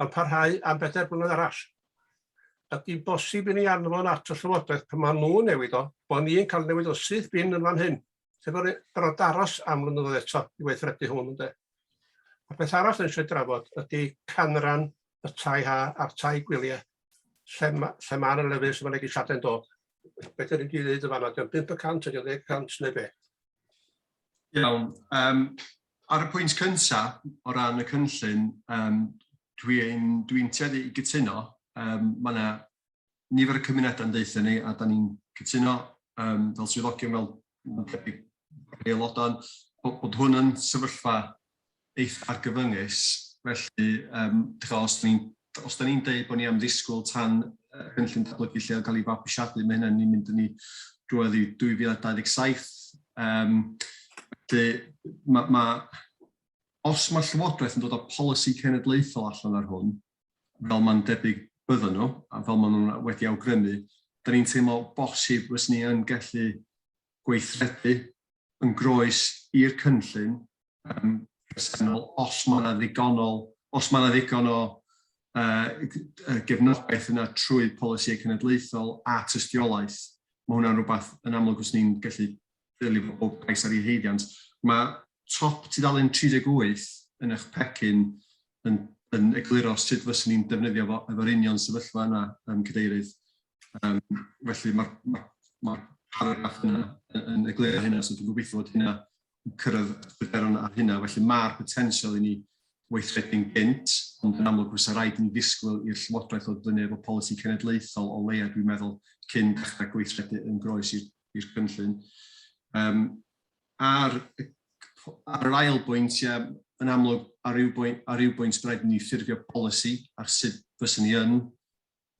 yn parhau am 4 blynedd arall. Ydy bosib i ni anfon at y Llywodraeth pan maen nhw'n newid o, bod ni'n cael newid o syth bin yn fan hyn. Sef bod aros am flynyddoedd eto i weithredu hwn, ynddo. A beth arall yn eisiau drafod ydy canran y tai ha a'r tai gwyliau lle mae'n y lefydd sy'n mae'n negesada'n dod. Beth ydyn ni'n dweud y fan'na, 5% ydy o 10% neu be? Iawn. Ar y pwynt cyntaf o ran y cynllun, dwi'n tueddu i gytuno. Mae yna nifer y cymunedau yn deithio ni, a da ni'n cytuno fel swyddogion fel aelodau, bod hwn yn sefyllfa eitha argyfyngus. Felly, os da ni'n deud bod ni am ddisgwyl tan cynllun datblygu lle gael ei fabwysiadu, mae hynny'n mynd yn ni drwedd i 2027. Felly, os mae Llywodraeth yn dod â polisi cenedlaethol allan ar hwn, fel mae'n debyg bydden nhw, a fel maen nhw'n wedi awgrymu, da ni'n teimlo bosib fys ni yn gallu gweithredu yn groes i'r cynllun presennol os mae yna ddigon o gefnogaeth yna trwy polisi cenedlaethol a tystiolaeth. Mae hwnna'n rhywbeth yn amlwg os ni'n gallu ddilyn bob gais ar ei heiddiant. Mae top tudalen 38 yn eich pecyn yn egluro sut fyswn ni'n defnyddio fo efo'r union sefyllfa yna cadeirydd. Felly mae'r paragraff yna yn egluro hynna, so dwi'n gobeithio fod hynna yn cyrraedd bryderon ar hynna. Felly mae'r potensial i ni weithredu'n gynt, ond yn amlwg fysa rhaid ni ddisgwyl i'r Llywodraeth o ddynnu efo polisi cenedlaethol o leia, dwi'n meddwl, cyn dechrau gweithredu yn groes i'r cynllun. Ar yr ail bwynt, yn amlwg ar ryw bwynt rhaid ni ffurfio polisi ar sut fysyn ni yn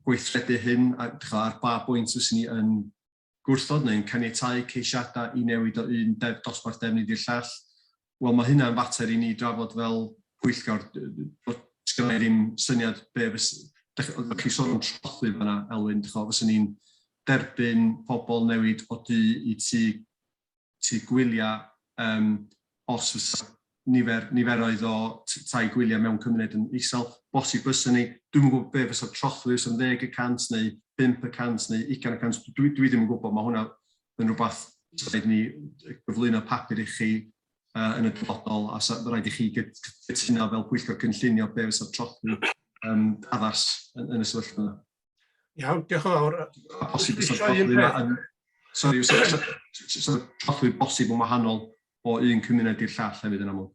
gweithredu hyn, ar ba bwynt fysyn ni yn gwrthod neu'n caniatáu ceisiadau i newid o un dosbarth defnydd i'r llall. Wel, mae hynna'n fater i ni drafod fel Pwyllgor. Sgynna i ddim syniad be ydych chi sôn yn trothwy fan'na, Elwyn, fysyn ni'n derbyn pobl newid o dŷ i tŷ gwyliau os fysa niferoedd o tai gwyliau mewn cymuned yn isel. Bosib bysyn ni, dwi'n gwybod be fysa trothwy yn 10% neu 5% neu 20%. Dwi ddim yn gwybod, mae hwnna yn rhywbeth rhaid ni gyflwyno papur i chi yn y dyfodol, a rhaid i chi gytuno fel Pwyllgor Cynllunio be fysa trothwy addas yn y sefyllfa yna. Iawn, diolch yn fawr. Bosib fysa trothwy bosib yn wahanol o un cymuned i'r llall hefyd yn aml.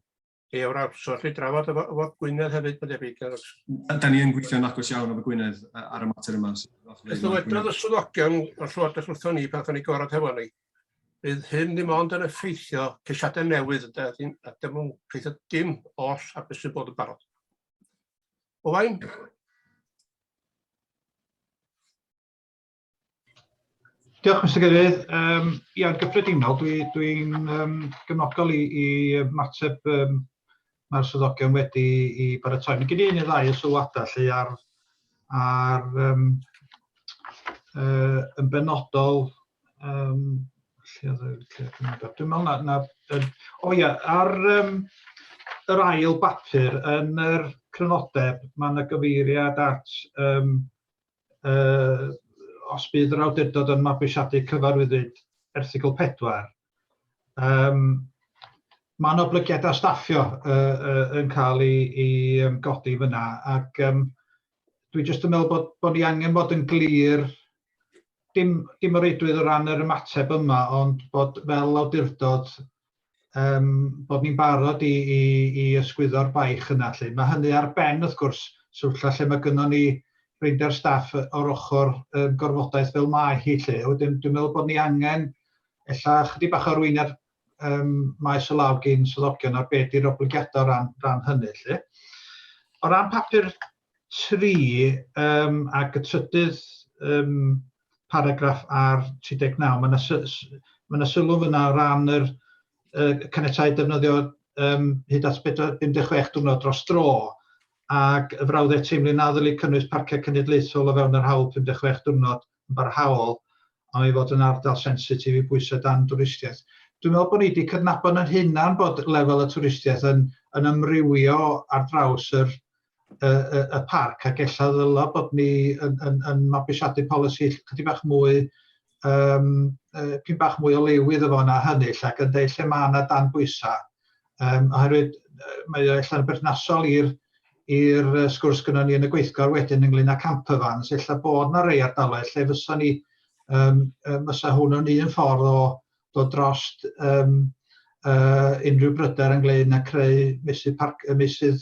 Wrach, so allai drafod efo Gwynedd hefyd, mae'n debyg. Da ni yn gweithio'n agos iawn efo Gwynedd ar y mater yma. Ydwedodd y swyddogion o'r Llywodraeth wrthon ni pan o'n ni gorod hefo ni, bydd hyn ddim ond yn effeithio ceisiadau newydd, a dim effeithio dim oll a beth sy'n bod yn barod. Owain? Diolch, Mr Cadeirydd. Ia'n gyffredinol, dwi'n gefnogol i mateb mae'r swyddogion wedi i baratoi. Mae gen i un neu ddau o sylwadau lle ar yn benodol, dwi'n meddwl ar yr ail bapur yn yr crynodeb, mae yna gyfeiriad at os bydd yr awdurdod yn mabwysiadu cyfarwyddyd erthygl 4. Mae'n oblygiadau staffio yn cael ei godi fyna, ac dwi jyst yn meddwl bod ni angen bod yn glir, dim o reidrwydd o ran yr ymateb yma, ond bod fel awdurdod bod ni'n barod i ysgwyddo'r baich yna. Mae hynny ar ben, wrth gwrs, sefyllfa lle mae gynnon ni ffrindiau'r staff o'r ochr gorfodaeth fel mae hi. Wedyn dwi'n meddwl bod ni angen ella chydig bach o arweiniad maes o law gyn swyddogion ar beth i'r obligiadau ran hynny. O ran papur 3 ac y trydydd paragraff ar 39, mae yna sylw fyna o ran yr caniatáu defnyddio hyd at 56 diwrnod dros dro, ac y frawddau teimlu'n addoli cynnwys parciau cenedlaethol o fewn yr hawl 56 diwrnod yn barhaol, am ei fod yn ardal sensitif i bwysau dan dwristiaeth. Dwi'n meddwl bod ni wedi cydnabod yn hunan bod lefel y twristiaeth yn ymrywio ar draws y parc, ac ella ddyla bod ni yn mabwysiadu polisi chydig bach mwy, pyn bach mwy o lewydd efo yna hynny, ac yn deud lle mae yna dan bwysau. Oherwydd mae o ella'n berthnasol i'r sgwrs gynnon ni yn y gweithgor wedyn ynglyn â campervans, ella bod yna rei ardaloedd lle fysa ni, fysa hwn yn un ffordd o dod drost unrhyw bryder ynglyn â creu mesydd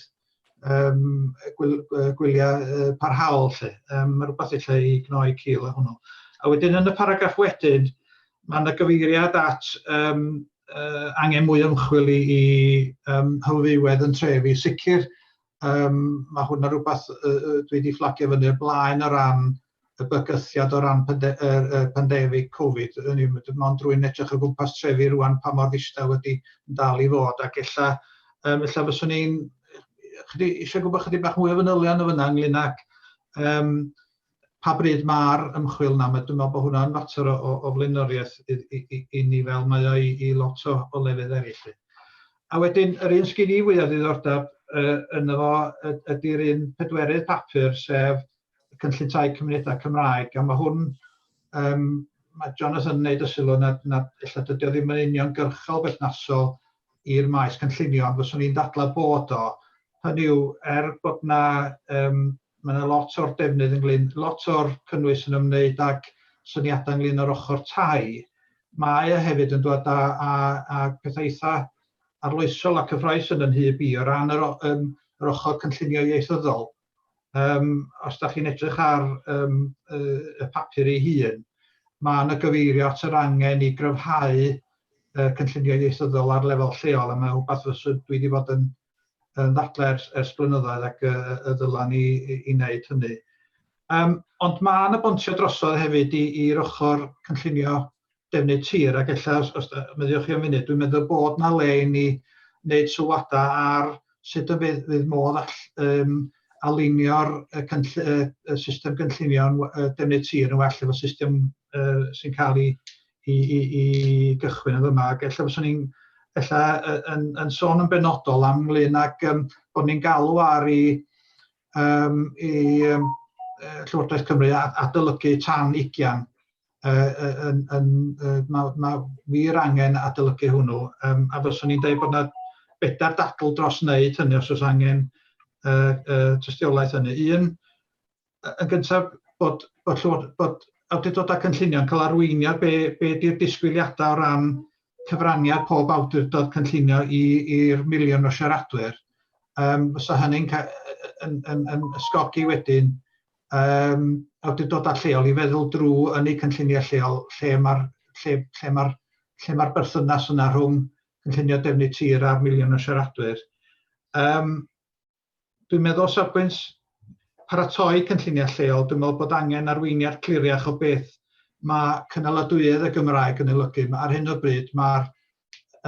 gwyliau parhaol. Mae rhywbeth ella i gnoi cil o hwnnw. A wedyn yn y paragraff wedyn, mae yna gyfeiriad at angen mwy ymchwil i hylfywedd yn trefi. Sicr, mae hwnna rhywbeth dwi wedi fflagio fyny o blaen o ran y bygythiad o ran pandemig Covid. Mae'n drwy'n edrych o gwmpas trefi rwan pa mor ddistaw wedi dal i fod, ac ella fyswn ni'n eisiau gwybod chydig bach mwy o fanylion o fyna ynglyn ag pa bryd mae'r ymchwil na, dwi'n meddwl bod hwnna'n fater o flaenoriaeth i ni fel mae o i lot o lefydd eraill. A wedyn, yr un sgyn i fwyaf ddiddordeb yno fo ydy'r un pedwerydd papur, sef y cynllun tai cymunedau Cymraeg, a mae hwn, mae Jonathan yn gwneud y sylw na illa dydy o ddim yn uniongyrchol berthnasol i'r maes cynllunio, ond fyswn i'n dadlau bod o. Hynny yw, bod mae yna lot o'r defnydd ynglyn, lot o'r cynnwys yn ymwneud ag syniadau ynglyn o'r ochr tai, mae hefyd yn dod â pethau eitha arloesol a cyffroes yn hyb i o ran yr ochr cynllunio ieithyddol. Os da chi'n edrych ar y papur ei hun, mae yna gyfeirio at yr angen i gryfhau cynllunio ieithyddol ar lefel lleol, a mae rhywbeth dwi wedi bod yn ddadlau ers blynyddoedd ac y ddylan ni i wneud hynny. Ond mae yna bontio drosodd hefyd i'r ochr cynllunio defnydd tir, ac ella os meddiwch chi am funud, dwi'n meddwl bod yna le i ni wneud sylwadau ar sut y fydd modd alunio'r system cynllunio defnydd tir yn well efo system sy'n cael ei gychwyn yn yma. Ac ella fyswn ni'n yn sôn yn benodol am ynglyn ag bod ni'n galw ar i Llywodraeth Cymru adolygu tan 20. Mae wir angen adolygu hwnnw, a fyswn ni'n dweud bod yna 4 dadl dros wneud hynny os oes angen tystiolaeth hynny. Un, yn gyntaf bod awdurdodau cynllunio'n cael arweiniad be di'r disgwyliadau o ran cyfraniad pob awdurdod cynllunio i'r miliwn o siaradwyr. Fysa hynny'n yn ysgogi wedyn awdurdodau lleol i feddwl drwy yn eu cynlluniau lleol lle mae'r berthynas yna rhwng cynllunio defnydd tir a'r miliwn o siaradwyr. Dwi'n meddwl safbwynt paratoi cynlluniau lleol, dwi'n meddwl bod angen arweiniad cliriach o beth mae cynaladwyedd y Gymraeg yn olygu. Ar hyn o bryd mae'r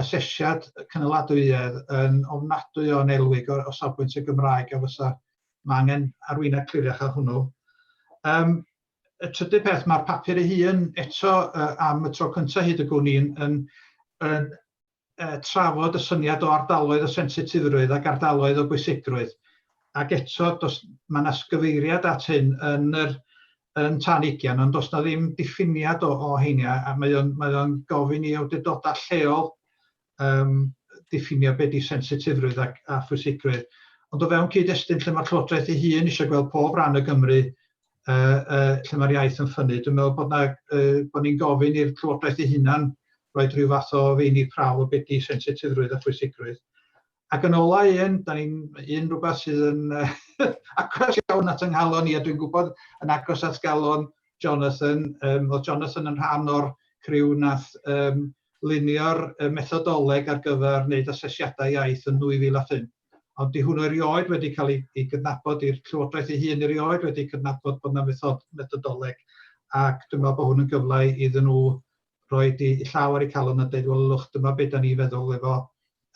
asesiad cynaladwyedd yn ofnadwy o'n elwig o safbwynt y Gymraeg, a fysa mae angen arweiniad cliriach ar hwnnw. Y trydydd peth, mae'r papur ei hun eto am y tro cyntaf hyd y gwn i'n trafod y syniad o ardaloedd o sensitifrwydd ac ardaloedd o bwysigrwydd. Ac eto, mae yna sgyfeiriad at hyn yn tan 20, ond does na ddim diffiniad o heina, a mae o'n gofyn i awdurdodau lleol diffinio beth di sensitifrwydd a phwysigrwydd. Ond o fewn cyd-destun lle mae'r Llywodraeth ei hun eisiau gweld pob ran y Gymru lle mae'r iaith yn ffynnu, dwi'n meddwl bod ni'n gofyn i'r Llywodraeth ei hunan roed rhyw fath o feini praw o beth di sensitifrwydd a phwysigrwydd. Ac yn ola un rhywbeth sydd yn agos iawn at ynghalon ni, a dwi'n gwybod yn agos at galon Jonathan, oedd Jonathan yn rhan o'r criw nath lunio'r methodoleg ar gyfer wneud asesiadau iaith yn 2005. Ond di hwnnw erioed wedi cael ei gydnabod i'r Llywodraeth ei hun erioed wedi cydnabod bod yna methodoleg, ac dwi'n meddwl bod hwn yn gyfle iddyn nhw roed i llaw ar eu calon a dweud, wel, dyma beth da ni feddwl efo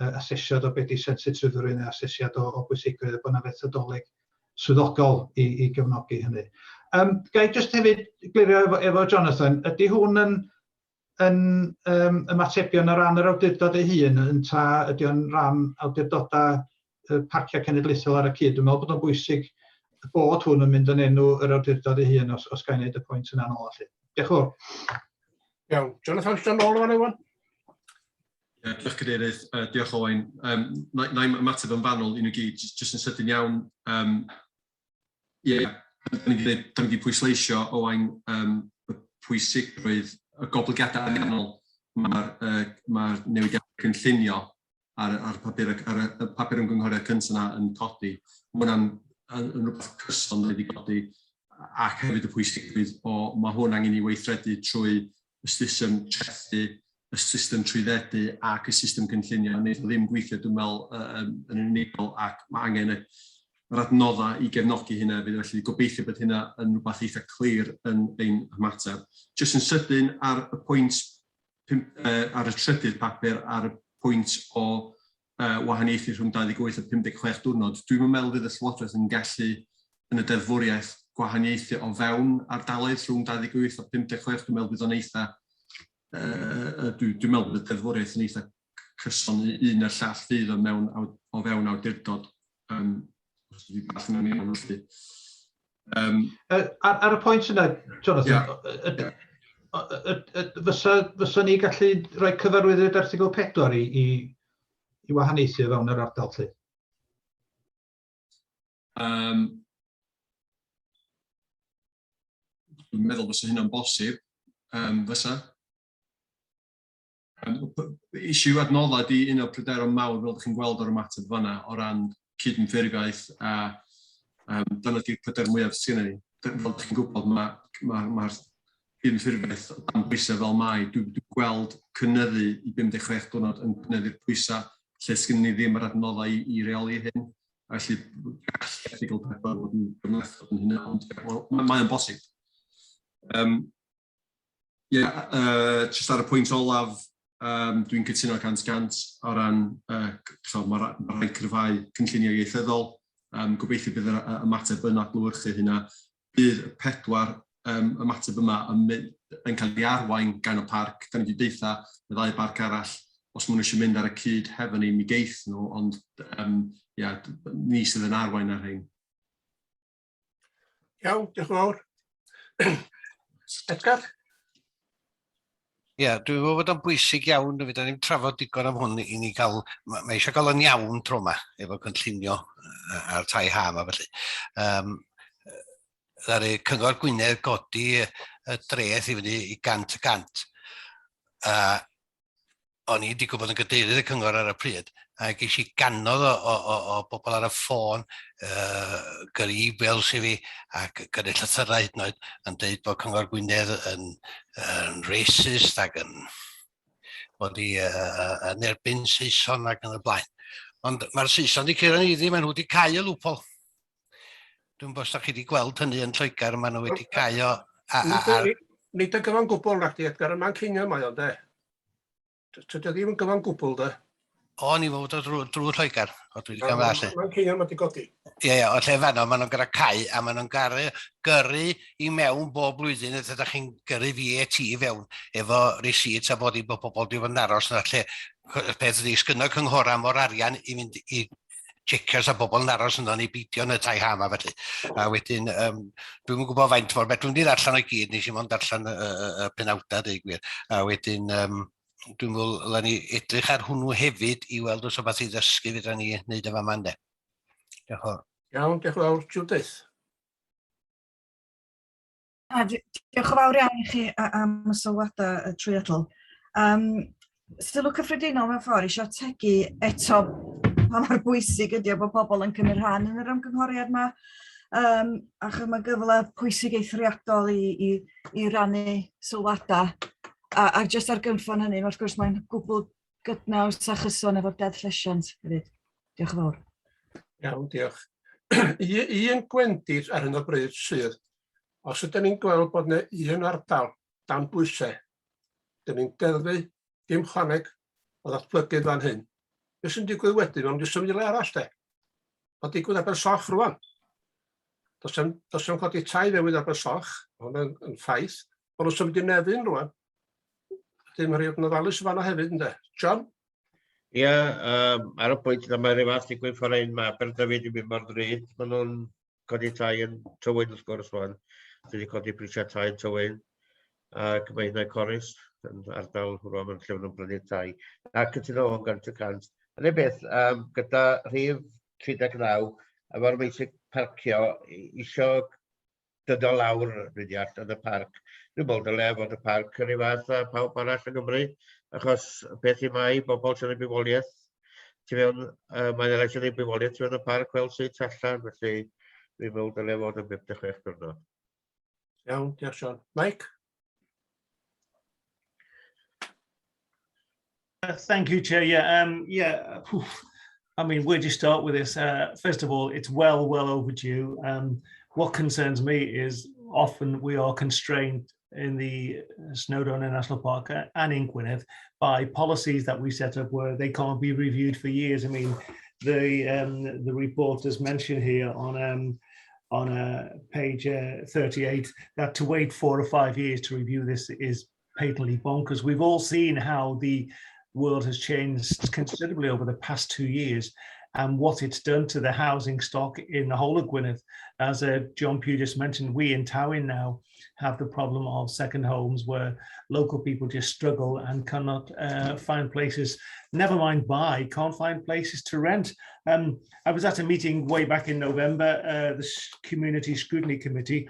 asesiad o beth di sensitifrwydd neu asesiad o bwysigrwydd, bod yna methodoleg swyddogol i gefnogi hynny. Ga i jyst hefyd glirio efo Jonathan, ydy hwn yn ymatebion o ran yr awdurdod ei hun, ydy o'n ran awdurdodau parciau cenedlaethol ar y cyd? Dwi'n meddwl bod o'n bwysig bod hwn yn mynd yn enw yr awdurdod ei hun os ga i wneud y pwynt yna nôl allu. Diolch yn fawr. Iawn, Jonathan, llawn ôl fan ewan? Diolch Cadeirydd, diolch Owain. Na i'm ymateb yn fanwl un o gyd, jyst yn sydyn iawn. Da ni wedi pwysleisio Owain y pwysigrwydd y goblygiadau ariannol mae'r newidiadau cynllunio ar y papur ymgynghoriad cyntaf yna yn codi. Mae hwnna'n rhywbeth cyson wedi codi, ac hefyd y pwysigrwydd mae hwn angen i weithredu trwy y system trethu, y system trwyddedu ac y system cynllunio. Wneud ddim gweithio, dwi'n meddwl, yn unigol, ac mae angen yr adnoddau i gefnogi hynna, felly gobeithio bod hynna yn rhywbeth eitha clir yn ein ymateb. Jyst yn sydyn ar y pwynt, ar y trydydd papur, ar y pwynt o wahaniaethu rhwng 28 a 56 diwrnod, dwi'n meddwl fydd y Llywodraeth yn gallu yn y deddfwriaeth gwahaniaethu o fewn ardaloedd rhwng 28 a 56, dwi'n meddwl bydd o'n eitha, dwi'n meddwl bydd y deddfwriaeth yn eitha cyson un a'r llall fydd o fewn awdurdod. Ar y pwynt yna, Jonathan, fysa ni gallu rhoi cyfarwyddyd erthygl 4 i wahaniaethu fewn yr ardal lle? Dwi'n meddwl fysa hynna'n bosib, fysa. Issue adnodda di un o pryderon mawr fel ydych chi'n gweld o'r ymateb fanna o ran cydymffurfiaeth a dyna di'r pryder mwyaf sy'n ni. Fel ydych chi'n gwybod, mae'r cydymffurfiaeth dan bwysau fel mai. Dwi'n gweld cynyddu i 56 diwrnod yn cynyddu'r pwysau lle sgyn ni ddim yr adnoddau i reoli hyn. Felly gall erthygl 4 fod yn gymlethdod yn hynny, ond mae'n bosib. Just ar y pwynt olaf, dwi'n cytuno 100% o ran mae rhai cryfhau cynllunio ieithyddol. Gobeithio bydd y ymateb yn adlewyrchu hynna. Bydd y 4 ymateb yma yn cael ei arwain gan y parc. Da ni wedi deitha y 2 barc arall, os maen nhw eisiau mynd ar y cyd hefo ni, mi geith nhw, ond ni sydd yn arwain ar hyn. Iawn, diolch yn fawr. Edgar? Ie, dwi'n meddwl bod o'n bwysig iawn, fe da ni'n trafod digon am hwn i ni gael, mae eisiau gael yn iawn tro yma, efo cynllunio ar tai ha yma felly. Ddaru Cyngor Gwynedd godi y dreth i fyny i 100%. O'n i wedi gwybod yn gadeirydd y cyngor ar y pryd, a ges i ganodd o bobl ar y ffôn, gyrru e-mails i fi, ac gyrru llythyrau hyd yn oed, yn dweud bod Cyngor Gwynedd yn racist ac yn bod yn erbyn Saeson ac yn y blaen. Ond mae'r Saeson wedi cyrraedd ni ddim, maen nhw wedi cau y lwpol. Dwi'n bod chi wedi gweld hynny yn Lloegr, maen nhw wedi cau o... Nid y gyfan gwbl nag di, Edgar, yma'n cynio mae o, de? Tydio ddim yn gyfan gwbl, de? O, ni fod o drwy Lloegr, o dwi wedi cael falle. Mae'n cynio mae di godi. Ie, o lle fanno, maen nhw'n gyda cau, a maen nhw'n gyrru i mewn bob blwyddyn, ydych chi'n gyrru VAT i fewn, efo receipt a bod i bod pobl wedi bod yn aros yna, lle peth ydi, sgynno cynghora mor arian i fynd i checkers a bobl yn aros yna ni beidio yn y tai ha yma felly. A wedyn, dwi'n gwybod faint ffordd, dwi'n mynd i ddarllen o'i gyd, nes i mond darllen y penawda, dweud gwir. A wedyn, dwi'n meddwl, ni edrych ar hwnnw hefyd i weld os o beth i ddysgu fydda ni wneud efo yma ynde. Diolch yn fawr. Iawn, diolch yn fawr. Judith. Diolch yn fawr iawn i chi am y sylwadau trwyadl. Sylw cyffredinol mewn ffordd eisiau tegu eto pa mor bwysig ydy bod pobl yn cymryd rhan yn yr ymgynghoriad yma. Ac mae gyfle pwysig eithriadol i rannu sylwadau. A jyst ar gynffon hynny, wrth gwrs mae'n gwbl gydnaws a chyson efo'r deddf llesiant. Diolch yn fawr. Iawn, diolch. Un gwendid ar hyn o bryd sydd, os ydym ni'n gweld bod yna un ardal dan bwysau, ydym ni'n deddfu dim chwaneg o ddatblygydd fan hyn. Beth sy'n digwydd wedyn, ond dwi'n symud i le arall de. Mae'n digwydd Abersoch rwan. Does yn codi tai newydd Abersoch, ond yn ffaith, ond nhw'n symud i Nefyn rwan. Dim rhaid yn ofalus o fanna hefyd, ynddo. John? Ie, ar y pwynt yna mae rhywbeth digwydd ffordd ein ma, Aberdyfi wedi mynd mor ddrud, maen nhw'n codi tai yn Tywyn wrth gwrs rwan. Dwi wedi codi prisiau tai yn Tywyn, ac mae hynny'n corus, yn ardal hwnnw yn lle nhw'n brynu tai. A cytuno o'n 100%. Yn ei beth, gyda rhif 39, efo'r meisig parcio, isio dydol lawr ryddiall yn y parc. Dwi'n bod y le fod y parc yn ei fath a pawb arall yn Gymru, achos beth i mai, bobl sy'n ei bywoliaeth, mae'n eich sy'n ei bywoliaeth sy'n y parc fel sy'n allan, felly dwi'n bod y le fod yn 56 diwrnod. Iawn, diolch Sean. Mike? Thank you, Chair. I mean, where do you start with this? First of all, it's well overdue. What concerns me is often we are constrained in the Snowdonia National Park and in Gwynedd by policies that we set up where they can't be reviewed for years. I mean, the report is mentioned here on on page 38, that to wait 4 or 5 years to review this is patently bonkers. We've all seen how the world has changed considerably over the past 2 years and what it's done to the housing stock in the whole of Gwynedd. As John Pugh just mentioned, we in Tywyn now have the problem of second homes where local people just struggle and cannot find places, never mind buy, can't find places to rent. I was at a meeting way back in November, the Community Scrutiny Committee,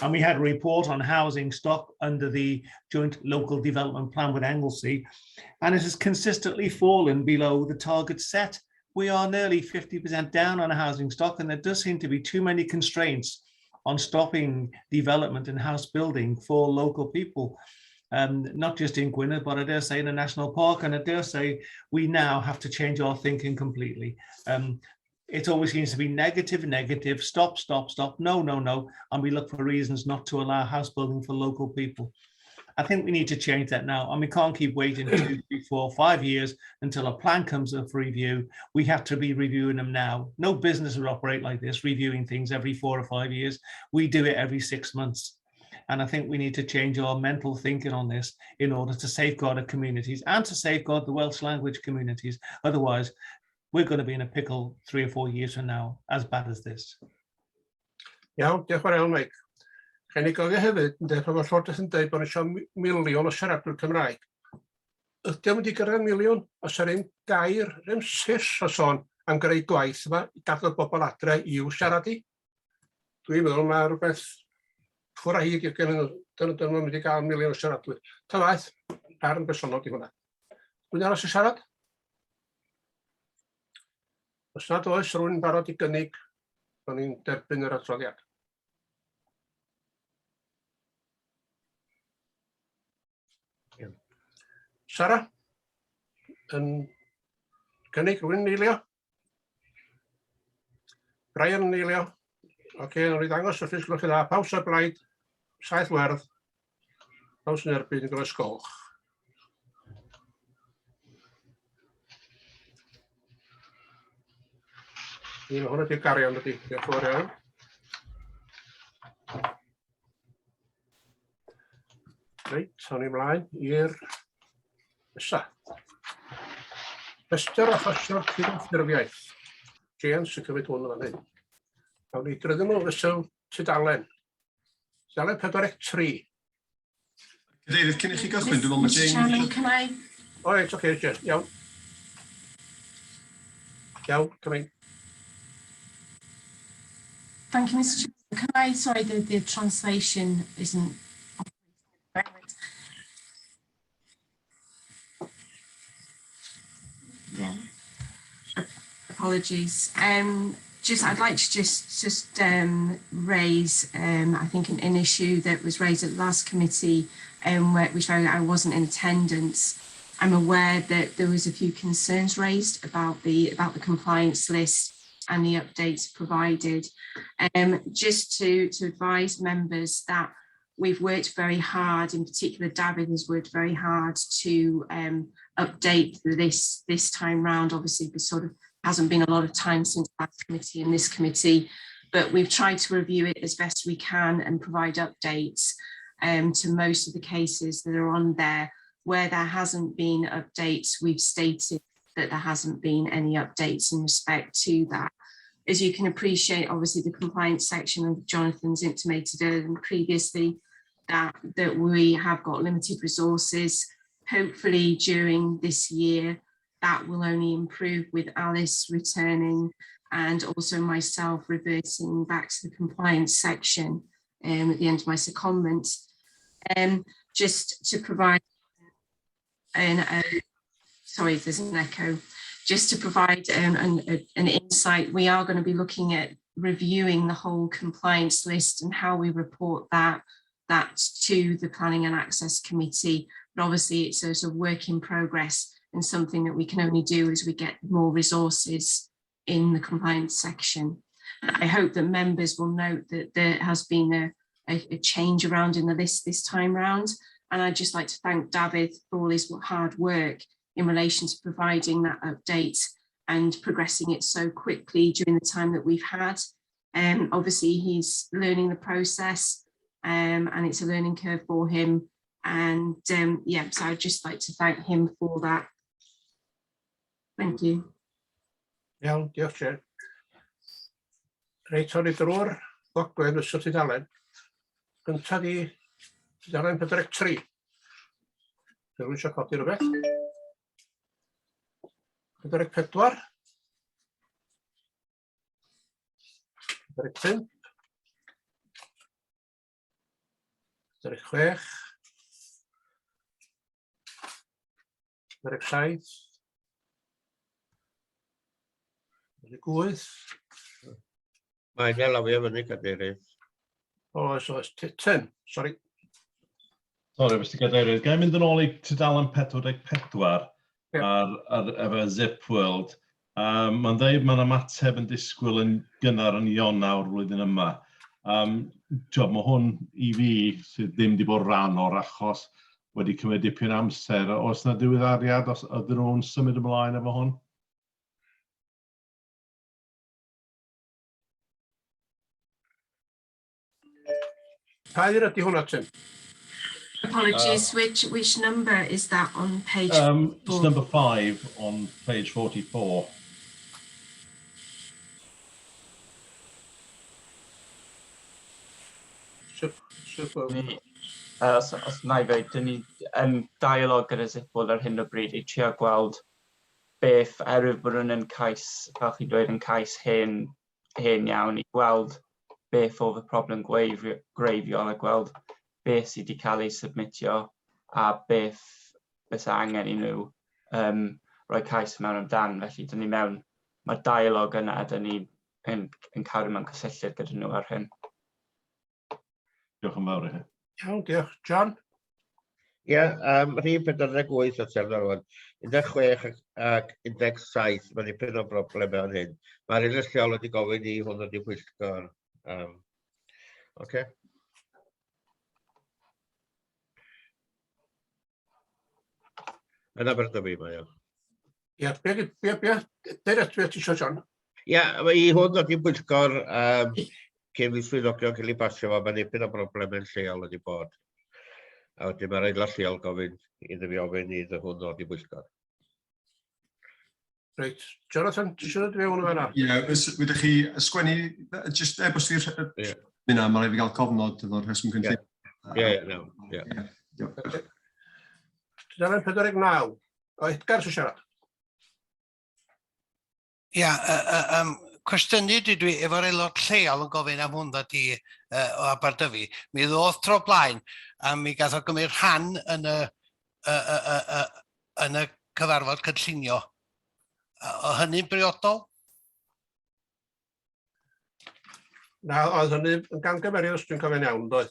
and we had a report on housing stock under the Joint Local Development Plan with Anglesey, and it has consistently fallen below the target set. We are nearly 50% down on housing stock, and there does seem to be too many constraints on stopping development and house building for local people, not just in Gwynedd, but I dare say in a national park, and I dare say we now have to change our thinking completely. It always seems to be negative, negative, stop, stop, stop, no, no, no, and we look for reasons not to allow house building for local people. I think we need to change that now, and we can't keep waiting 2, 3, 4, 5 years until a plan comes up for review. We have to be reviewing them now. No business would operate like this, reviewing things every 4 or 5 years. We do it every 6 months. And I think we need to change our mental thinking on this in order to safeguard our communities and to safeguard the Welsh language communities. Otherwise, we're going to be in a pickle 3 or 4 years from now, as bad as this. Iawn, diolch yn fawr iawn, Mike. Rhaid ni gofio hefyd, pan mae'r Llywodraeth yn dweud bod ni eisiau miliwn o siaradwyr Cymraeg. Ydy o'n mynd i gyrraedd miliwn? Os yr un gair, rhywun sys o sôn am greu gwaith yma, i gadw bobl adre i'w siaradu. Dwi'n meddwl mae rhywbeth ffwr a hyd i'r gen nhw. Dyn nhw'n mynd i gael miliwn o siaradwyr. Ta faith, barn bersonol di hwnna. Dwi'n aros i siarad? Os nad oes rhywun barod i gynnig, bod ni'n derbyn yr adroddiad. Sara, yn gynnig rhywun yn eilio? Brian yn eilio? Oce, nawr i ddangos wrth eich glwch chi dda. Paws o'r blaid, 7 werdd. Paws yn erbyn yn gros goch. Mae hwnna di'r garion ydy. Diolch yn fawr iawn. Reit, awn ni ymlaen i'r nesa. Rhestr achosion cydymffurfiaeth. James sy'n cymryd hwn yn fan hyn. Awn ni drydyn nhw fesul tudalen. Tudalen 4.3. Cadeirydd, cyn i chi gychwyn, dwi'n meddwl mae James... Mr Chairman, can I... O, reit, oce, iawn. Iawn, come in. Thank you, Mr Chairman. Can I, sorry, the translation isn't... Yeah. Apologies. I'd like to just raise, I think, an issue that was raised at the last committee, which I wasn't in attendance. I'm aware that there was a few concerns raised about the compliance list and the updates provided. Just to advise members that we've worked very hard, in particular David has worked very hard to update this time round. Obviously, there sort of hasn't been a lot of time since last committee and this committee, but we've tried to review it as best we can and provide updates to most of the cases that are on there. Where there hasn't been updates, we've stated that there hasn't been any updates in respect to that. As you can appreciate, obviously the compliance section of Jonathan's intimated earlier and previously that we have got limited resources. Hopefully during this year, that will only improve with Alice returning and also myself reverting back to the compliance section at the end of my secondment. Just to provide sorry, there's an echo. Just to provide an insight, we are going to be looking at reviewing the whole compliance list and how we report that to the Planning and Access Committee. But obviously it's a work in progress and something that we can only do as we get more resources in the compliance section. I hope that members will note that there has been a change around in the list this time round. And I'd just like to thank David for all his hard work in relation to providing that update and progressing it so quickly during the time that we've had. Obviously, he's learning the process, and it's a learning curve for him. And yeah, so I'd just like to thank him for that. Thank you. Iawn, diolch Jen. Reit, o'n i drwy'r ddogfen ysio tudalen. Gynta di tudalen 43. Rwy'n eisiau codi rhywbeth. 44. 45. 46. 47. 48. Mae'n elawio fyny cadeirydd. Oes, 10, sori. Sori, Mr Cadeirydd, ga i mynd yn ôl i tudalen 44 efo Zip World. Mae'n dweud mae'n ymateb yn disgwyl yn gynnar yn Ionawr flwyddyn yma. Mae hwn i fi sydd ddim wedi bod rhan o'r achos wedi cymryd dipyn amser. Oes yna diweddariad, ydyn nhw'n symud ymlaen efo hwn? Pa'r ydy hwnna, Tim? Apologies, which number is that on page 4? It's number 5 on page 44. Os na i ddweud, dyn ni yn dialog gyda Zipworld ar hyn o bryd i trio gweld beth, erwydd bod nhw'n yn cais, fel chi'n dweud, yn cais hen iawn, i gweld beth oedd y problem greiddiol a gweld beth sydd wedi cael ei submitio a beth sydd angen i nhw rhoi cais mewn amdan. Felly, dyn ni mewn, mae'r dialog yna, dyn ni yn cael mewn cysylltiad gyda nhw ar hyn. Diolch yn fawr i chi. Iawn, diolch. John? Ie, rhif 48 o terno rwan. 16 ac 17, mae dipyn o broblemau yn hyn. Mae'r unrhyw lleol wedi gofyn i hwn wedi pwyllgor. Oce. Yna bydd fi mae o. Ie, dyna ti isio, John? Ie, i hwn wedi pwyllgor cyn fi swyddogion cael ei basio fo, mae dipyn o broblemau'n lleol wedi bod. A wedyn mae'r aelod lleol gofyn iddo fi ofyn iddo hwn wedi pwyllgor. Reit, Jonathan, ti eisiau dod fewn o fan'na? Ie, wydych chi sgwennu, just e-bost i'r hynna, mae'n rhaid i gael cofnod efo'r rheswm cynllun. Ie. Tudalen 49. O Edgar sy'n siarad. Ia, cwestiynu dwi efo'r aelod lleol yn gofyn am hwnna di o Aberdyfi. Mi ddodd tro blaen a mi gath o gymryd rhan yn y cyfarfod cynllunio. O hynny'n briodol? Na, oedd hynny yn gamgymeriad os dwi'n cofio'n iawn, doedd.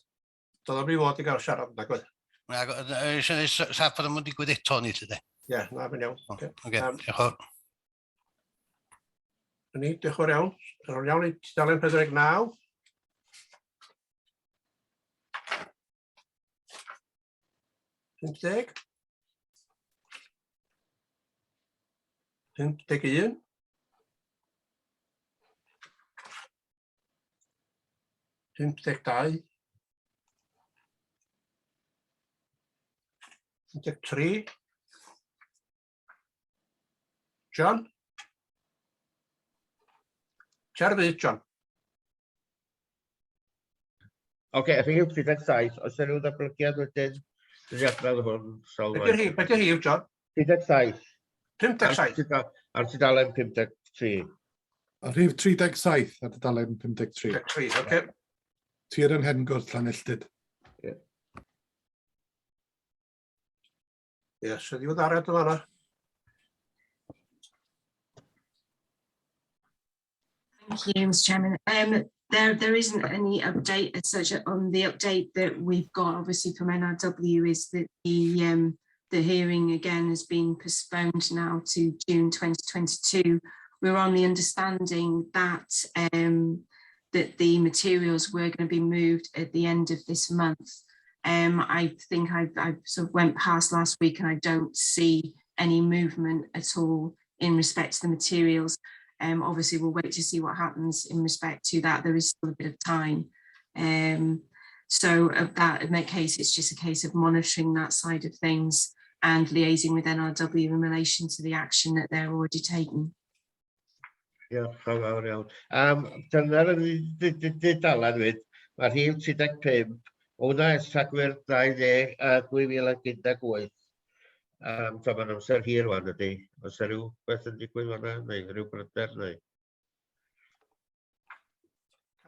Doedd o'n mi fod i gael siarad yna, gwaith. Eisiau gwneud saff bod yn digwydd eto ni, ti de? Ie, na, fy'n iawn. Diolch yn fawr. Ni, diolch yn iawn. Yn iawn i tudalen 49. Pumdeg. 51. 52. 53. John? Siarad fi, John. Oce, rhif 37, oes yna rhyw ddatblygiad wedyn? Dwi'n adrodd hwn sylfaen. Beth yw rhif, John? 37. 57. Ar tudalen 53. A rhif 37 ar tudalen 53. 53, oce. Tir yn Hengwrth Llanelltid. Ie, sydd i fod ariad o fan'na. Thank you, Mr. Chairman. There isn't any update as such. On the update that we've got, obviously from NRW, is that the hearing again has been postponed now to June 2022. We're on the understanding that that the materials were going to be moved at the end of this month. I think I sort of went past last week and I don't see any movement at all in respect to the materials. Obviously, we'll wait to see what happens in respect to that. There is still a bit of time. So in that case, it's just a case of monitoring that side of things and liaising with NRW in relation to the action that they're already taking. Diolch yn fawr iawn. Dyna'r dudalen fyd, mae'r rhif 35, hwnna ers Rhagfyr 2018. So mae'n amser hir wan ydy. Oes yna rhyw beth yn digwydd fan'na, neu rhyw bryder, neu?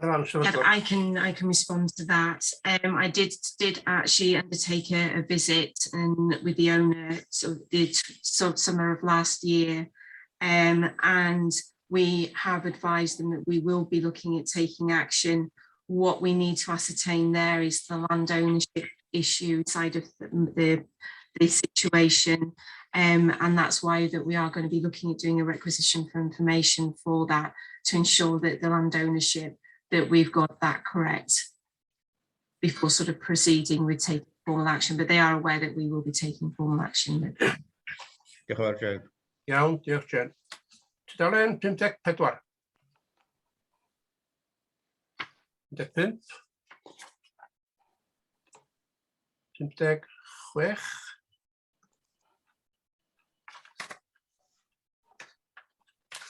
I can respond to that. I did actually undertake a visit and with the owner summer of last year, and we have advised them that we will be looking at taking action. What we need to ascertain there is the land ownership issue side of the situation, and that's why that we are going to be looking at doing a requisition for information for that to ensure that the land ownership, that we've got that correct before sort of proceeding with taking formal action, but they are aware that we will be taking formal action. Diolch yn fawr, Jen. Iawn, diolch Jen. Tudalen 54. 55. 56.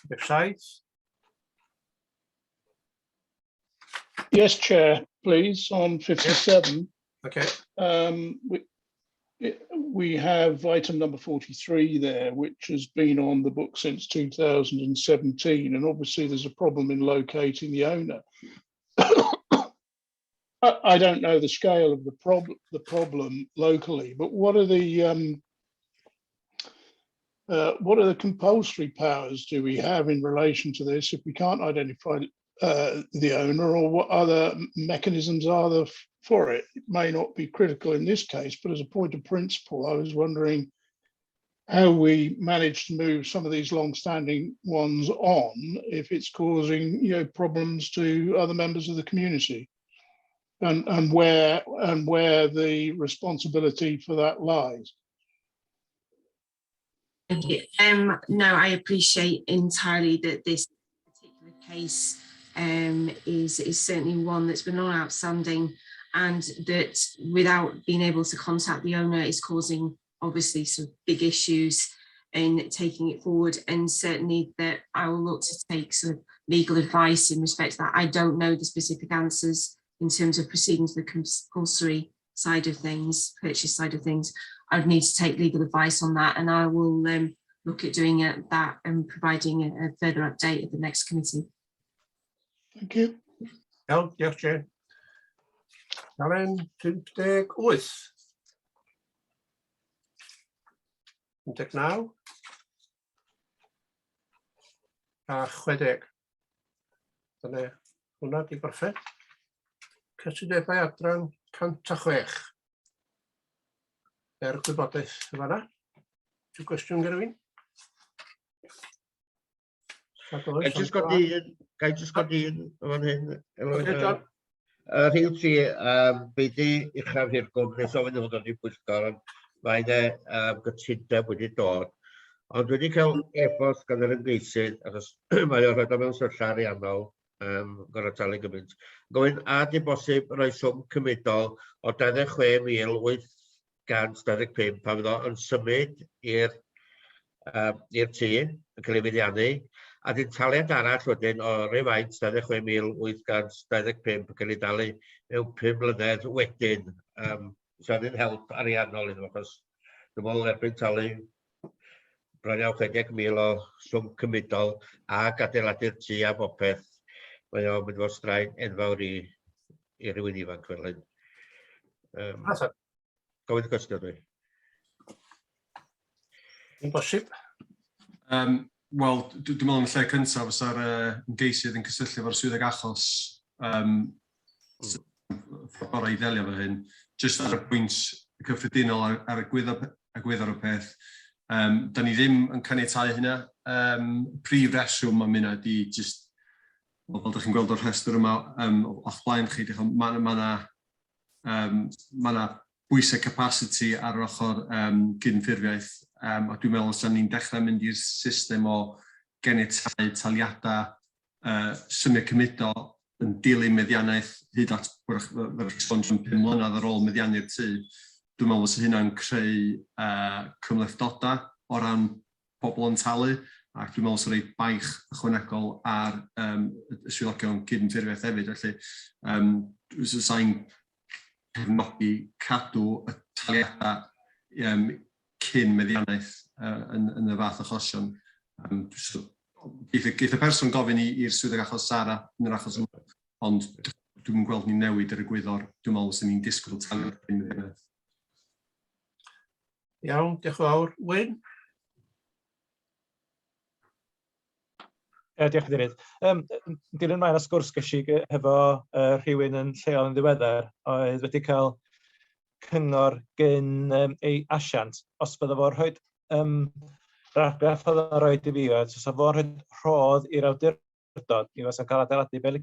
57. Yes, Chair, please, on 57. Okay. We have item number 43 there, which has been on the book since 2017, and obviously there's a problem in locating the owner. I don't know the scale of the problem locally, but what are the compulsory powers do we have in relation to this if we can't identify the owner, or what other mechanisms are there for it? It may not be critical in this case, but as a point of principle, I was wondering how we manage to move some of these long-standing ones on if it's causing, you know, problems to other members of the community, and where the responsibility for that lies. Thank you. No, I appreciate entirely that this particular case is certainly one that's been long outstanding, and that without being able to contact the owner is causing obviously some big issues in taking it forward, and certainly that I will look to take sort of legal advice in respect to that. I don't know the specific answers in terms of proceeding to the compulsory side of things, purchase side of things. I would need to take legal advice on that, and I will look at doing that and providing a further update at the next committee. Thank you. Iawn, diolch Jane. Alen 58. 59. A 60. Dyna hwnna di gorffen. Cytundebau adran 106. Gwybodaeth yn fan'na. Rhyw gwestiwn gyda fi? Ga i jyst godi un fan hyn. Rhyw ti, be di uchaf i'r gwmni, so fynd i fod yn ei Pwyllgor, mae'n gytundeb wedi dod. Ond wedi cael e-bost gan yr ymgeisydd, achos mae o'r rhaid o mewn syllla ariannol, gorau talu gymaint. Gofyn, a di bosib rhoi swm cymudol o 26,825 pan fydd o yn symud i'r tŷ, yn cael ei fyddiannu, a di'n taliad arall wedyn o refaint 26,825 yn cael ei dalu mewn 5 mlynedd wedyn. So ni'n help ariannol iddo, achos dwi'n meddwl erbyn talu bron iawn 60,000 o swm cymudol ac adeiladu'r tŷ a bopeth, mae o'n mynd fo straen enfawr i rywun ifanc fel hyn. Gofyn y cwestiwn dwi. Yn bosib. Wel, dwi'n meddwl yn y lle cyntaf fysa'r ymgeisydd yn cysylltu efo'r swyddog achos ffordd i ddelio fo hyn. Jyst ar y pwynt cyffredinol ar y gwyddo'r o peth. Da ni ddim yn caniatáu hynna. Prif reswm am hynna di jyst, fel ydych chi'n gweld o'r rhestr yma o'ch blaen chi, mae bwysau capacity ar yr ochr gydymffurfiaeth, a dwi'n meddwl os ni'n dechrau mynd i'r system o ganiatau taliadau symiau cymudo yn dilyn meddiannaeth hyd at fel esbonio 5 mlynedd ar ôl meddiannu'r tŷ. Dwi'n meddwl fysa hynna'n creu cymhlethdodau o ran pobl yn talu, ac dwi'n meddwl sy'n rhoi baich ychwanegol ar y swyddogion cydymffurfiaeth hefyd. Felly, sa'n cefnogi cadw y taliadau cyn meddiannaeth yn y fath achosion. Geith y person gofyn i'r swyddog achos Sara yn yr achos yma, ond dwi'n gweld ni'n newid yr egwyddor. Dwi'n meddwl sy'n ni'n disgwyl taliad cyn meddiannaeth. Iawn, diolch yn fawr. Wyn? Diolch yn ddirydd. Dilyn mlaen o sgwrs gysi hefo rhywun yn lleol yn ddiweddar oedd wedi cael cyngor gyn ei asiant. Os bydda fo'n rhoi rhaggraff oedd yn rhoi i fi, os fo'n rhoi rhodd i'r awdurdod, i fos yn cael adeiladu fel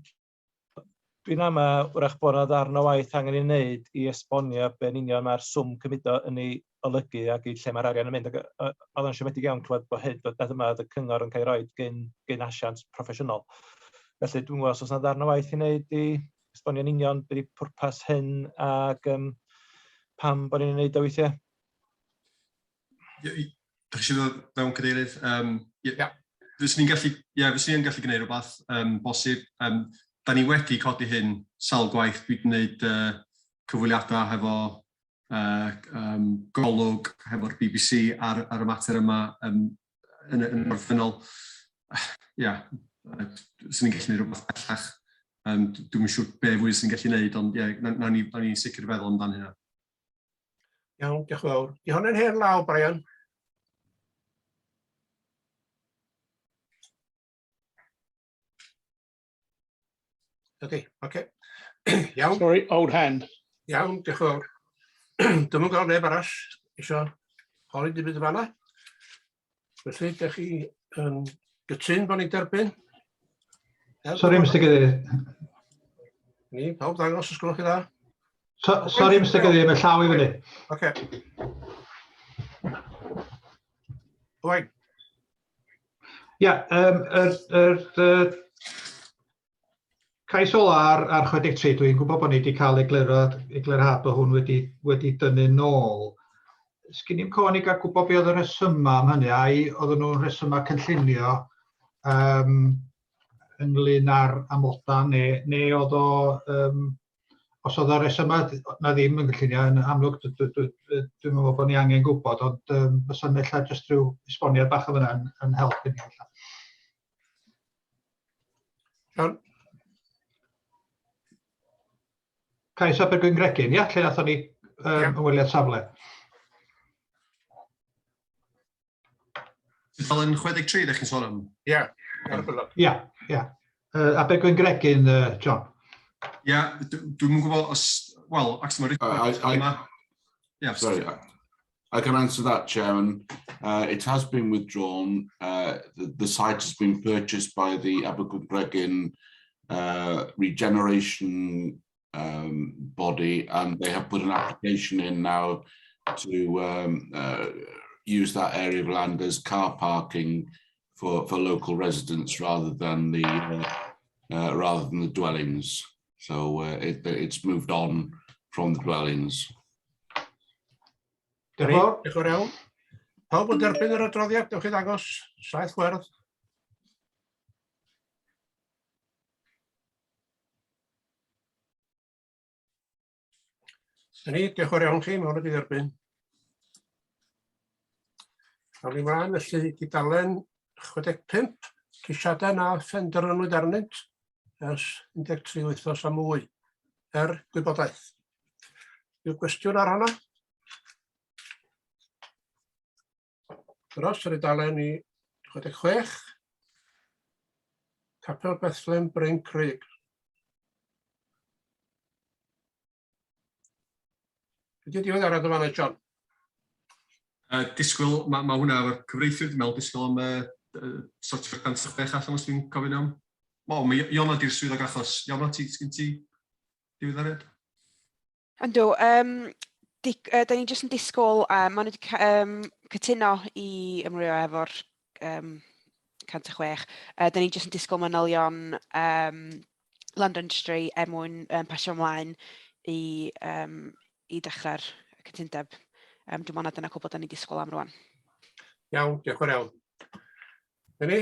dwi'n ama wrach bod yna ddarn o waith angen i wneud i esbonio be'n union mae'r swm cymudo yn ei olygu ac i lle mae'r arian yn mynd. Oedd yn siomedig iawn clywed bod hyd bod yma y cyngor yn cael ei roi gyn asiant proffesiynol. Felly dwi'n gwybod os yna ddarn o waith i wneud i esbonio'n union beth i pwrpas hyn ac pam bod ni'n wneud o weithiau. Dach chi eisiau ddod fewn cadeirydd? Fyswn i'n gallu gwneud rhywbeth bosib. Da ni wedi codi hyn sawl gwaith. Dwi'n gwneud cyfweliadau hefo golwg, hefo'r BBC ar y mater yma yn y orffennol. Fyswn i'n gallu gwneud rhywbeth bellach. Dwi'n siŵr be fwy sy'n gallu gwneud, ond na ni'n sicr feddwl amdan hynna. Iawn, diolch yn fawr. Di hwnna'n hen law, Brian? Ydy, oce. Iawn. Sorry, old hand. Iawn, diolch yn fawr. Dwi'n gweld neb arall eisiau holi dim byd yma. Felly, ydych chi yn gytun bod ni'n derbyn? Sorry, Mr Cadeirydd. Ni, pawb ddangos os gwelwch chi dda. Sorry, Mr Cadeirydd, mae llaw i fyny. Oce. Owain. Ia, cais ola ar 63, dwi'n gwybod bod ni wedi cael eglurhad bod hwn wedi dynnu nôl. Sgyn i'n co ni gael gwybod be oedd y rhesymau am hynny, ai oedden nhw'n rhesymau cynllunio ynglyn â'r amodau, neu oedd o, os oedd o rhesymau na ddim yn cynllunio, yn amlwg dwi'n meddwl bod ni angen gwybod, ond fysa'n ella jyst rhyw esboniad bach o fyna yn helpu ni. John? Cais Abergwyn Gregin, ia? Lle nathon ni ymweliad safle. Dalen 63, ddech chi'n sôn am? Ia. Ia. Abergwyn Gregin, John. Ia, dwi'n gwybod os... Well, actually, sorry, I can answer that, Chairman. It has been withdrawn. The site has been purchased by the Abergwyn Gregin regeneration body, and they have put an application in now to use that area of land as car parking for local residents rather than the dwellings. So it's moved on from the dwellings. Diolch yn iawn. Pawb yn derbyn yr adroddiad, dewch chi ddangos saith gwerth. Ni, diolch yn iawn chi, mae hwn wedi derbyn. Awn ni mlaen, felly dudalen 65, ceisiadau na ffender yn wydarnynt ers 13 wythnos am mwy gwybodaeth. Yw gwestiwn ar hwnna? Dros yr udalen i 66, Capel Bethlehem Bryn Crug. Ydy diwedd arad o fanna, John? Disgwyl, mae hwnna efo'r cyfreithiwr, dwi'n meddwl disgwyl am sort of 56 allan os dwi'n cofyn iawn. Mae Ionawr di'r swyddog achos. Ionawr, sgyn ti diwedd arad? Yndw, da ni jyst yn disgwyl, maen nhw wedi cytuno i ymrwyo efo'r 106. Da ni jyst yn disgwyl manylion Land Industry mwyn pasio ymlaen i dechrau'r cytundeb. Dwi'n meddwl na dyna cwbl da ni'n disgwyl am rwan. Iawn, diolch yn iawn. Dyna ni,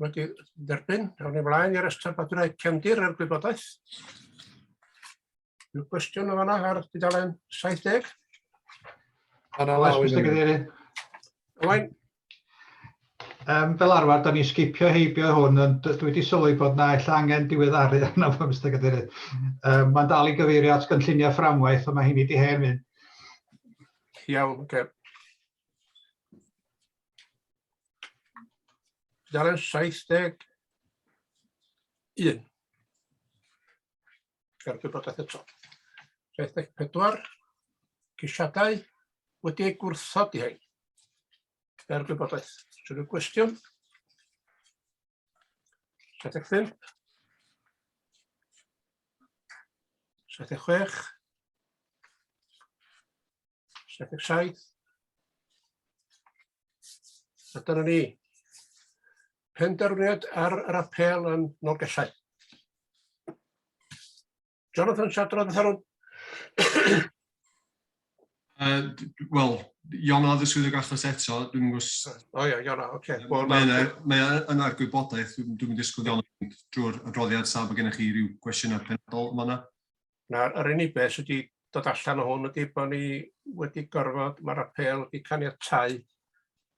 wedi derbyn, awn ni ymlaen i'r ystafell cefndir ar gwybodaeth. Yw gwestiwn o fanna ar dudalen 70? Oes, Mr Cadeirydd. Owain. Fel arfer, da ni sgipio heibio hwn, ond dwi wedi sylwi bod na ella angen diweddaru arno fo, Mr Cadeirydd. Mae'n dal i gyfeirio at gynlluniau fframwaith, ond mae hyn wedi hen mynd. Iawn, oce. Dudalen 71. Ar gwybodaeth eto. 74. Ceisiadau wedi ei gwrthod i hyn. Ar gwybodaeth. Sy'n rhyw gwestiwn? 75. 76. 77. A dyna ni. Penderfyniad ar yr apel yn Nolgellau. Jonathan, siadrodd ar hwn? Wel, Ionawr y swyddog achos eto, dwi'n gwrs... O ia, Ionawr, oce. Mae yna'r gwybodaeth, dwi'n disgwyl Ionawr drwy'r adroddiad sa bod gennych chi rhyw gwestiynau penodol yma. Yr unig beth sydd wedi dod allan o hwn ydy bod ni wedi gorfod, mae'r apel wedi caniatáu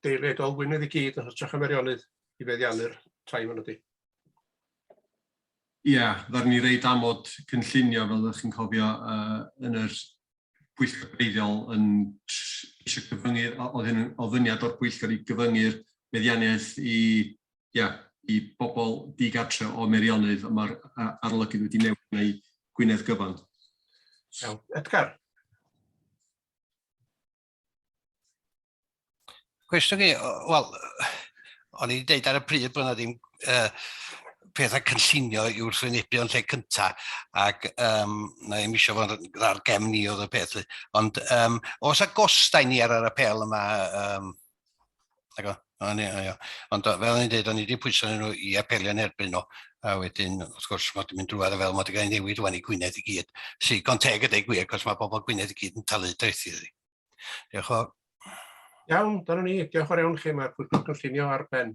deiliad o Gwynedd i gyd yn hytrach am Meirionnydd i feddiannu'r tai ma'n ydy. Ie, ddar ni reid amod cynllunio fel ydych chi'n cofio yn yr pwyllgor greiddiol yn eisiau cyfyngu'r ofyniad o'r pwyllgor i gyfyngu'r meddianiaeth i bobl digartre o Meirionnydd, a mae'r arolygydd wedi newid neu Gwynedd gyfan. Iawn, Edgar. Cwestiwn i, wel, o'n i wedi deud ar y pryd bod yna ddim pethau cynllunio i wrthwynebu o'n lle cyntaf, ac na i'm eisiau fod ar gefn ni oedd y peth. Ond os y gostau ni ar yr apel yma, ond fel o'n i'n dweud, o'n i wedi pwysio nhw i apelio'n erbyn nhw, a wedyn, wrth gwrs, mae wedi mynd drwad fel mae wedi cael ei newid wan i Gwynedd i gyd. Gon teg y deg gwir, cos mae bobl Gwynedd i gyd yn talu dreithio ddi. Diolch o. Iawn, dyna ni, diolch o'r iawn chi, mae'r pwyllgor cynllunio ar ben.